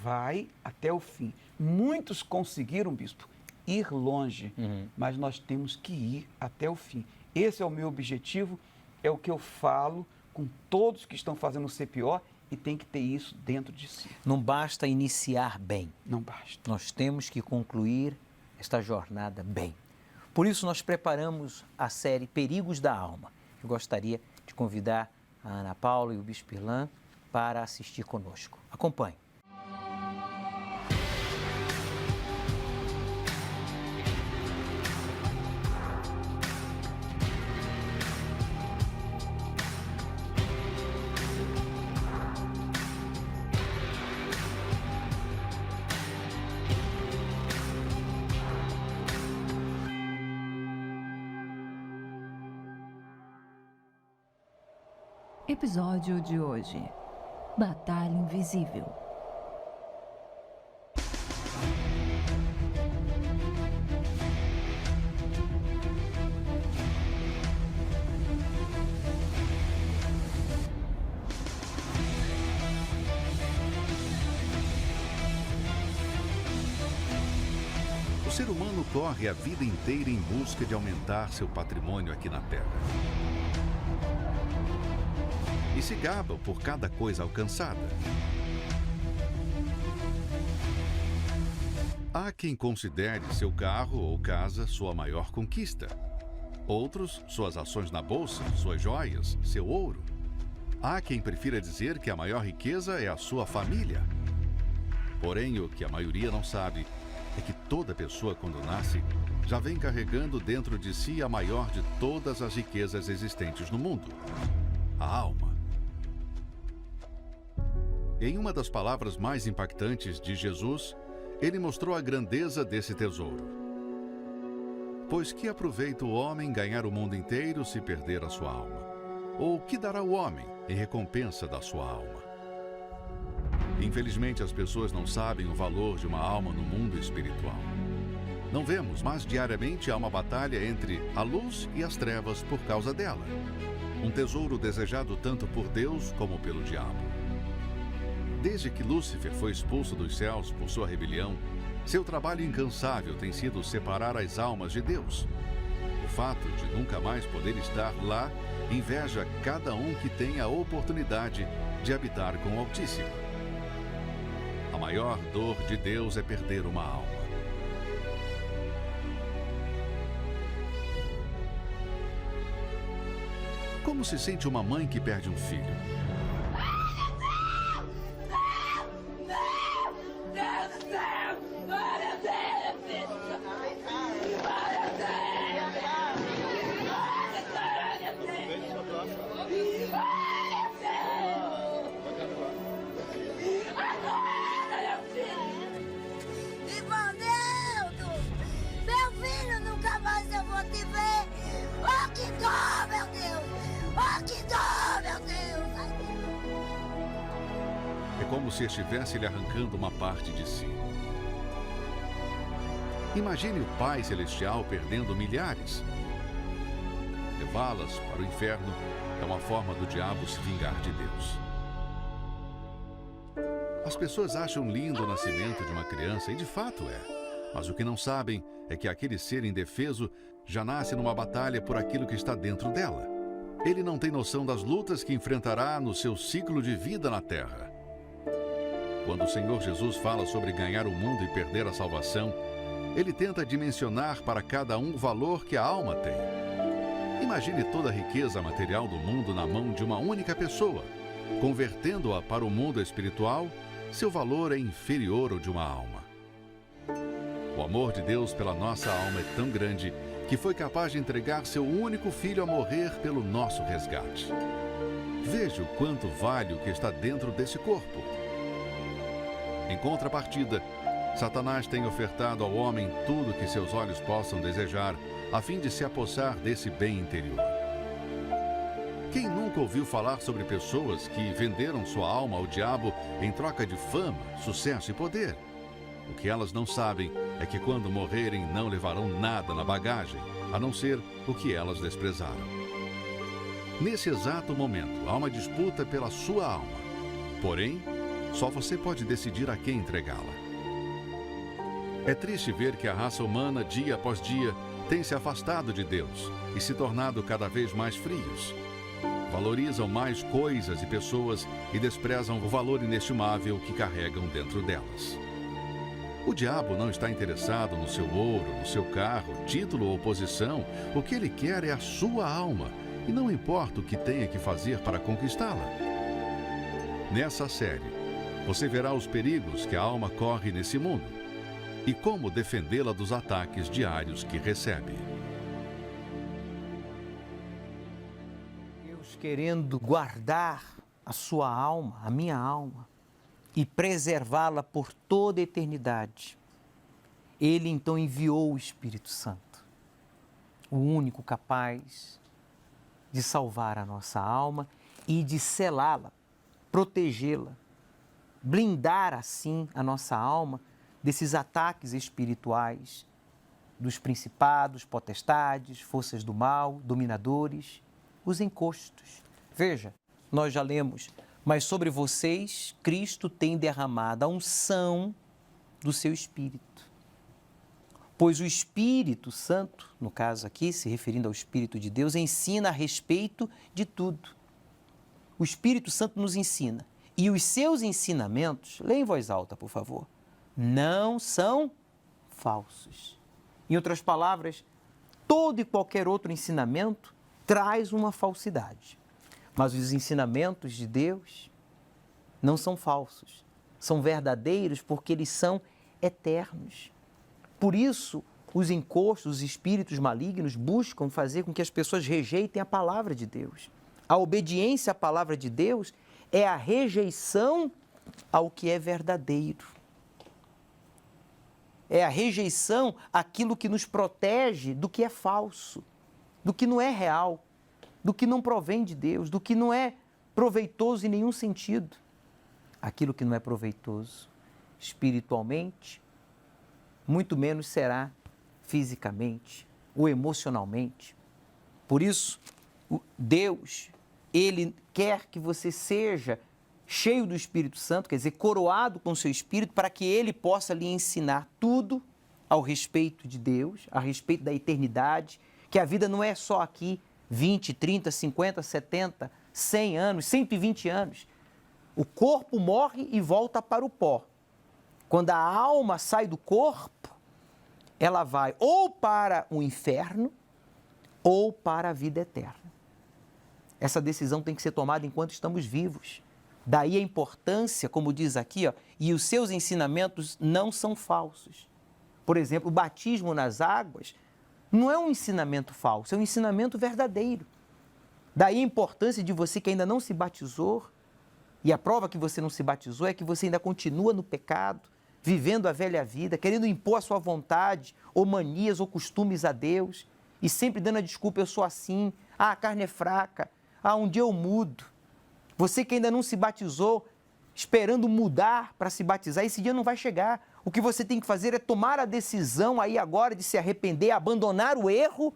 vai até o fim. Muitos conseguiram, bispo, ir longe, mas nós temos que ir até o fim. Esse é o meu objetivo, é o que eu falo com todos que estão fazendo o CPO e tem que ter isso dentro de si. Não basta iniciar bem. Não basta. Nós temos que concluir esta jornada bem. Por isso nós preparamos a série Perigos da Alma. Eu gostaria de convidar a Ana Paula e o bispo Irlan para assistir conosco. Acompanhe. Episódio de hoje: Batalha Invisível. O ser humano corre a vida inteira em busca de aumentar seu patrimônio aqui na Terra. E se gaba por cada coisa alcançada. Há quem considere seu carro ou casa sua maior conquista. Outros, suas ações na bolsa, suas joias, seu ouro. Há quem prefira dizer que a maior riqueza é a sua família. Porém, o que a maioria não sabe é que toda pessoa, quando nasce, já vem carregando dentro de si a maior de todas as riquezas existentes no mundo: a alma. Em uma das palavras mais impactantes de Jesus, ele mostrou a grandeza desse tesouro. Pois que aproveita o homem ganhar o mundo inteiro se perder a sua alma? Ou que dará o homem em recompensa da sua alma? Infelizmente, as pessoas não sabem o valor de uma alma no mundo espiritual. Não vemos, mas diariamente há uma batalha entre a luz e as trevas por causa dela. Um tesouro desejado tanto por Deus como pelo diabo. Desde que Lúcifer foi expulso dos céus por sua rebelião, seu trabalho incansável tem sido separar as almas de Deus. O fato de nunca mais poder estar lá inveja cada um que tem a oportunidade de habitar com o Altíssimo. A maior dor de Deus é perder uma alma. Como se sente uma mãe que perde um filho? Ivanildo! Meu filho, nunca mais eu vou te ver! Oh, que dor, meu Deus! Oh, que dor, meu Deus! É como se estivesse lhe arrancando uma parte de si. Imagine o Pai Celestial perdendo milhares. Levá-las para o inferno é uma forma do diabo se vingar de Deus. As pessoas acham lindo o nascimento de uma criança, e de fato é. Mas o que não sabem é que aquele ser indefeso já nasce numa batalha por aquilo que está dentro dela. Ele não tem noção das lutas que enfrentará no seu ciclo de vida na Terra. Quando o Senhor Jesus fala sobre ganhar o mundo e perder a salvação, ele tenta dimensionar para cada um o valor que a alma tem. Imagine toda a riqueza material do mundo na mão de uma única pessoa. Convertendo-a para o mundo espiritual, seu valor é inferior ao de uma alma. O amor de Deus pela nossa alma é tão grande que foi capaz de entregar seu único filho a morrer pelo nosso resgate. Veja o quanto vale o que está dentro desse corpo. Em contrapartida, Satanás tem ofertado ao homem tudo que seus olhos possam desejar, a fim de se apossar desse bem interior. Quem nunca ouviu falar sobre pessoas que venderam sua alma ao diabo em troca de fama, sucesso e poder? O que elas não sabem é que quando morrerem não levarão nada na bagagem, a não ser o que elas desprezaram. Nesse exato momento, há uma disputa pela sua alma. Porém, só você pode decidir a quem entregá-la. É triste ver que a raça humana, dia após dia, tem se afastado de Deus e se tornado cada vez mais frios. Valorizam mais coisas e pessoas e desprezam o valor inestimável que carregam dentro delas. O diabo não está interessado no seu ouro, no seu carro, título ou posição. O que ele quer é a sua alma, e não importa o que tenha que fazer para conquistá-la. Nessa série, você verá os perigos que a alma corre nesse mundo e como defendê-la dos ataques diários que recebe. Deus querendo guardar a sua alma, a minha alma, e preservá-la por toda a eternidade. Ele então enviou o Espírito Santo, o único capaz de salvar a nossa alma e de selá-la, protegê-la, blindar assim a nossa alma desses ataques espirituais, dos principados, potestades, forças do mal, dominadores, os encostos. Veja, nós já lemos: mas sobre vocês Cristo tem derramado a unção do seu Espírito. Pois o Espírito Santo, no caso aqui, se referindo ao Espírito de Deus, ensina a respeito de tudo. O Espírito Santo nos ensina. E os seus ensinamentos, leia em voz alta, por favor, não são falsos. Em outras palavras, todo e qualquer outro ensinamento traz uma falsidade. Mas os ensinamentos de Deus não são falsos, são verdadeiros porque eles são eternos. Por isso, os encostos, os espíritos malignos buscam fazer com que as pessoas rejeitem a palavra de Deus. A obediência à palavra de Deus é a rejeição ao que é verdadeiro. É a rejeição àquilo que nos protege do que é falso, do que não é real, do que não provém de Deus, do que não é proveitoso em nenhum sentido. Aquilo que não é proveitoso espiritualmente, muito menos será fisicamente ou emocionalmente. Por isso, Deus, Ele quer que você seja cheio do Espírito Santo, quer dizer, coroado com o seu Espírito, para que Ele possa lhe ensinar tudo ao respeito de Deus, a respeito da eternidade, que a vida não é só aqui, 20, 30, 50, 70, 100 anos, 120 anos. O corpo morre e volta para o pó. Quando a alma sai do corpo, ela vai ou para o inferno ou para a vida eterna. Essa decisão tem que ser tomada enquanto estamos vivos. Daí a importância, como diz aqui, e os seus ensinamentos não são falsos. Por exemplo, o batismo nas águas não é um ensinamento falso, é um ensinamento verdadeiro. Daí a importância de você que ainda não se batizou, e a prova que você não se batizou é que você ainda continua no pecado, vivendo a velha vida, querendo impor a sua vontade, ou manias, ou costumes a Deus, e sempre dando a desculpa, eu sou assim, a carne é fraca, um dia eu mudo. Você que ainda não se batizou, esperando mudar para se batizar, esse dia não vai chegar. O que você tem que fazer é tomar a decisão aí agora de se arrepender, abandonar o erro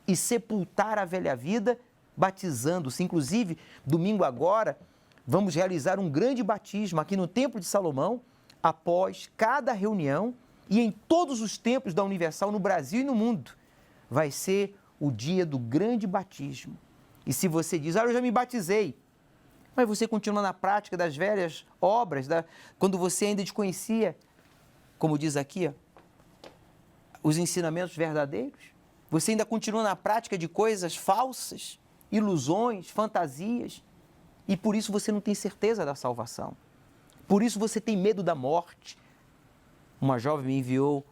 e sepultar a velha vida, batizando-se. Inclusive, domingo agora, vamos realizar um grande batismo aqui no Templo de Salomão, após cada reunião e em todos os templos da Universal no Brasil e no mundo. Vai ser o dia do grande batismo. E se você diz, eu já me batizei, mas você continua na prática das velhas obras, quando você ainda desconhecia, como diz aqui, os ensinamentos verdadeiros, você ainda continua na prática de coisas falsas, ilusões, fantasias, e por isso você não tem certeza da salvação. Por isso você tem medo da morte. Uma jovem me enviou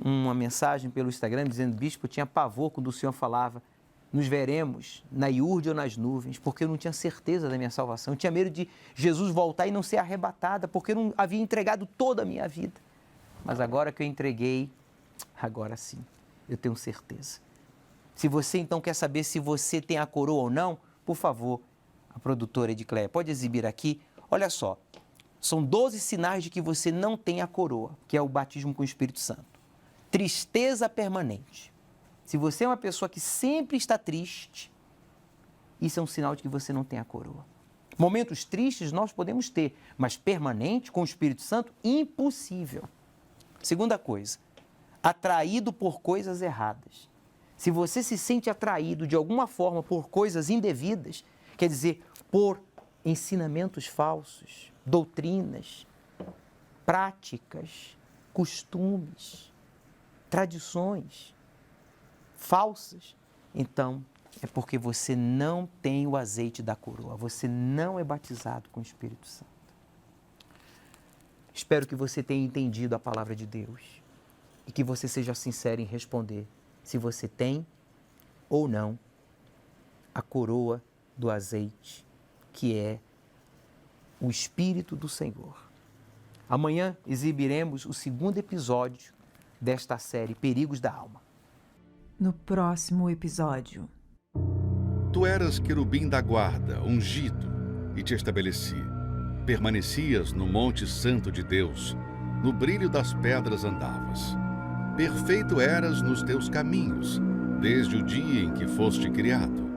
uma mensagem pelo Instagram dizendo, bispo, eu tinha pavor quando o senhor falava, nos veremos na iurde ou nas nuvens, porque eu não tinha certeza da minha salvação. Eu tinha medo de Jesus voltar e não ser arrebatada, porque eu não havia entregado toda a minha vida. Mas agora que eu entreguei, agora sim, eu tenho certeza. Se você então quer saber se você tem a coroa ou não, por favor, a produtora Edicléia pode exibir aqui. Olha só, são 12 sinais de que você não tem a coroa, que é o batismo com o Espírito Santo. Tristeza permanente. Se você é uma pessoa que sempre está triste, isso é um sinal de que você não tem a coroa. Momentos tristes nós podemos ter, mas permanente com o Espírito Santo, impossível. Segunda coisa, atraído por coisas erradas. Se você se sente atraído de alguma forma por coisas indevidas, quer dizer, por ensinamentos falsos, doutrinas, práticas, costumes, tradições falsas, então é porque você não tem o azeite da coroa, você não é batizado com o Espírito Santo. Espero que você tenha entendido a palavra de Deus e que você seja sincero em responder se você tem ou não a coroa do azeite, que é o Espírito do Senhor. Amanhã exibiremos o segundo episódio desta série Perigos da Alma. No próximo episódio. Tu eras querubim da guarda, ungido, e te estabeleci. Permanecias no monte santo de Deus, no brilho das pedras andavas. Perfeito eras nos teus caminhos, desde o dia em que foste criado,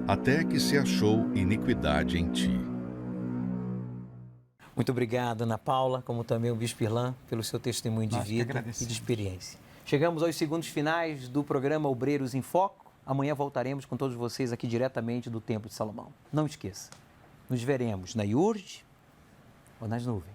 até que se achou iniquidade em ti. Muito obrigado, Ana Paula, como também o Bispo Irlan, pelo seu testemunho de vida e de experiência. Chegamos aos segundos finais do programa Obreiros em Foco. Amanhã voltaremos com todos vocês aqui diretamente do Templo de Salomão. Não esqueça, nos veremos na iurde ou nas nuvens.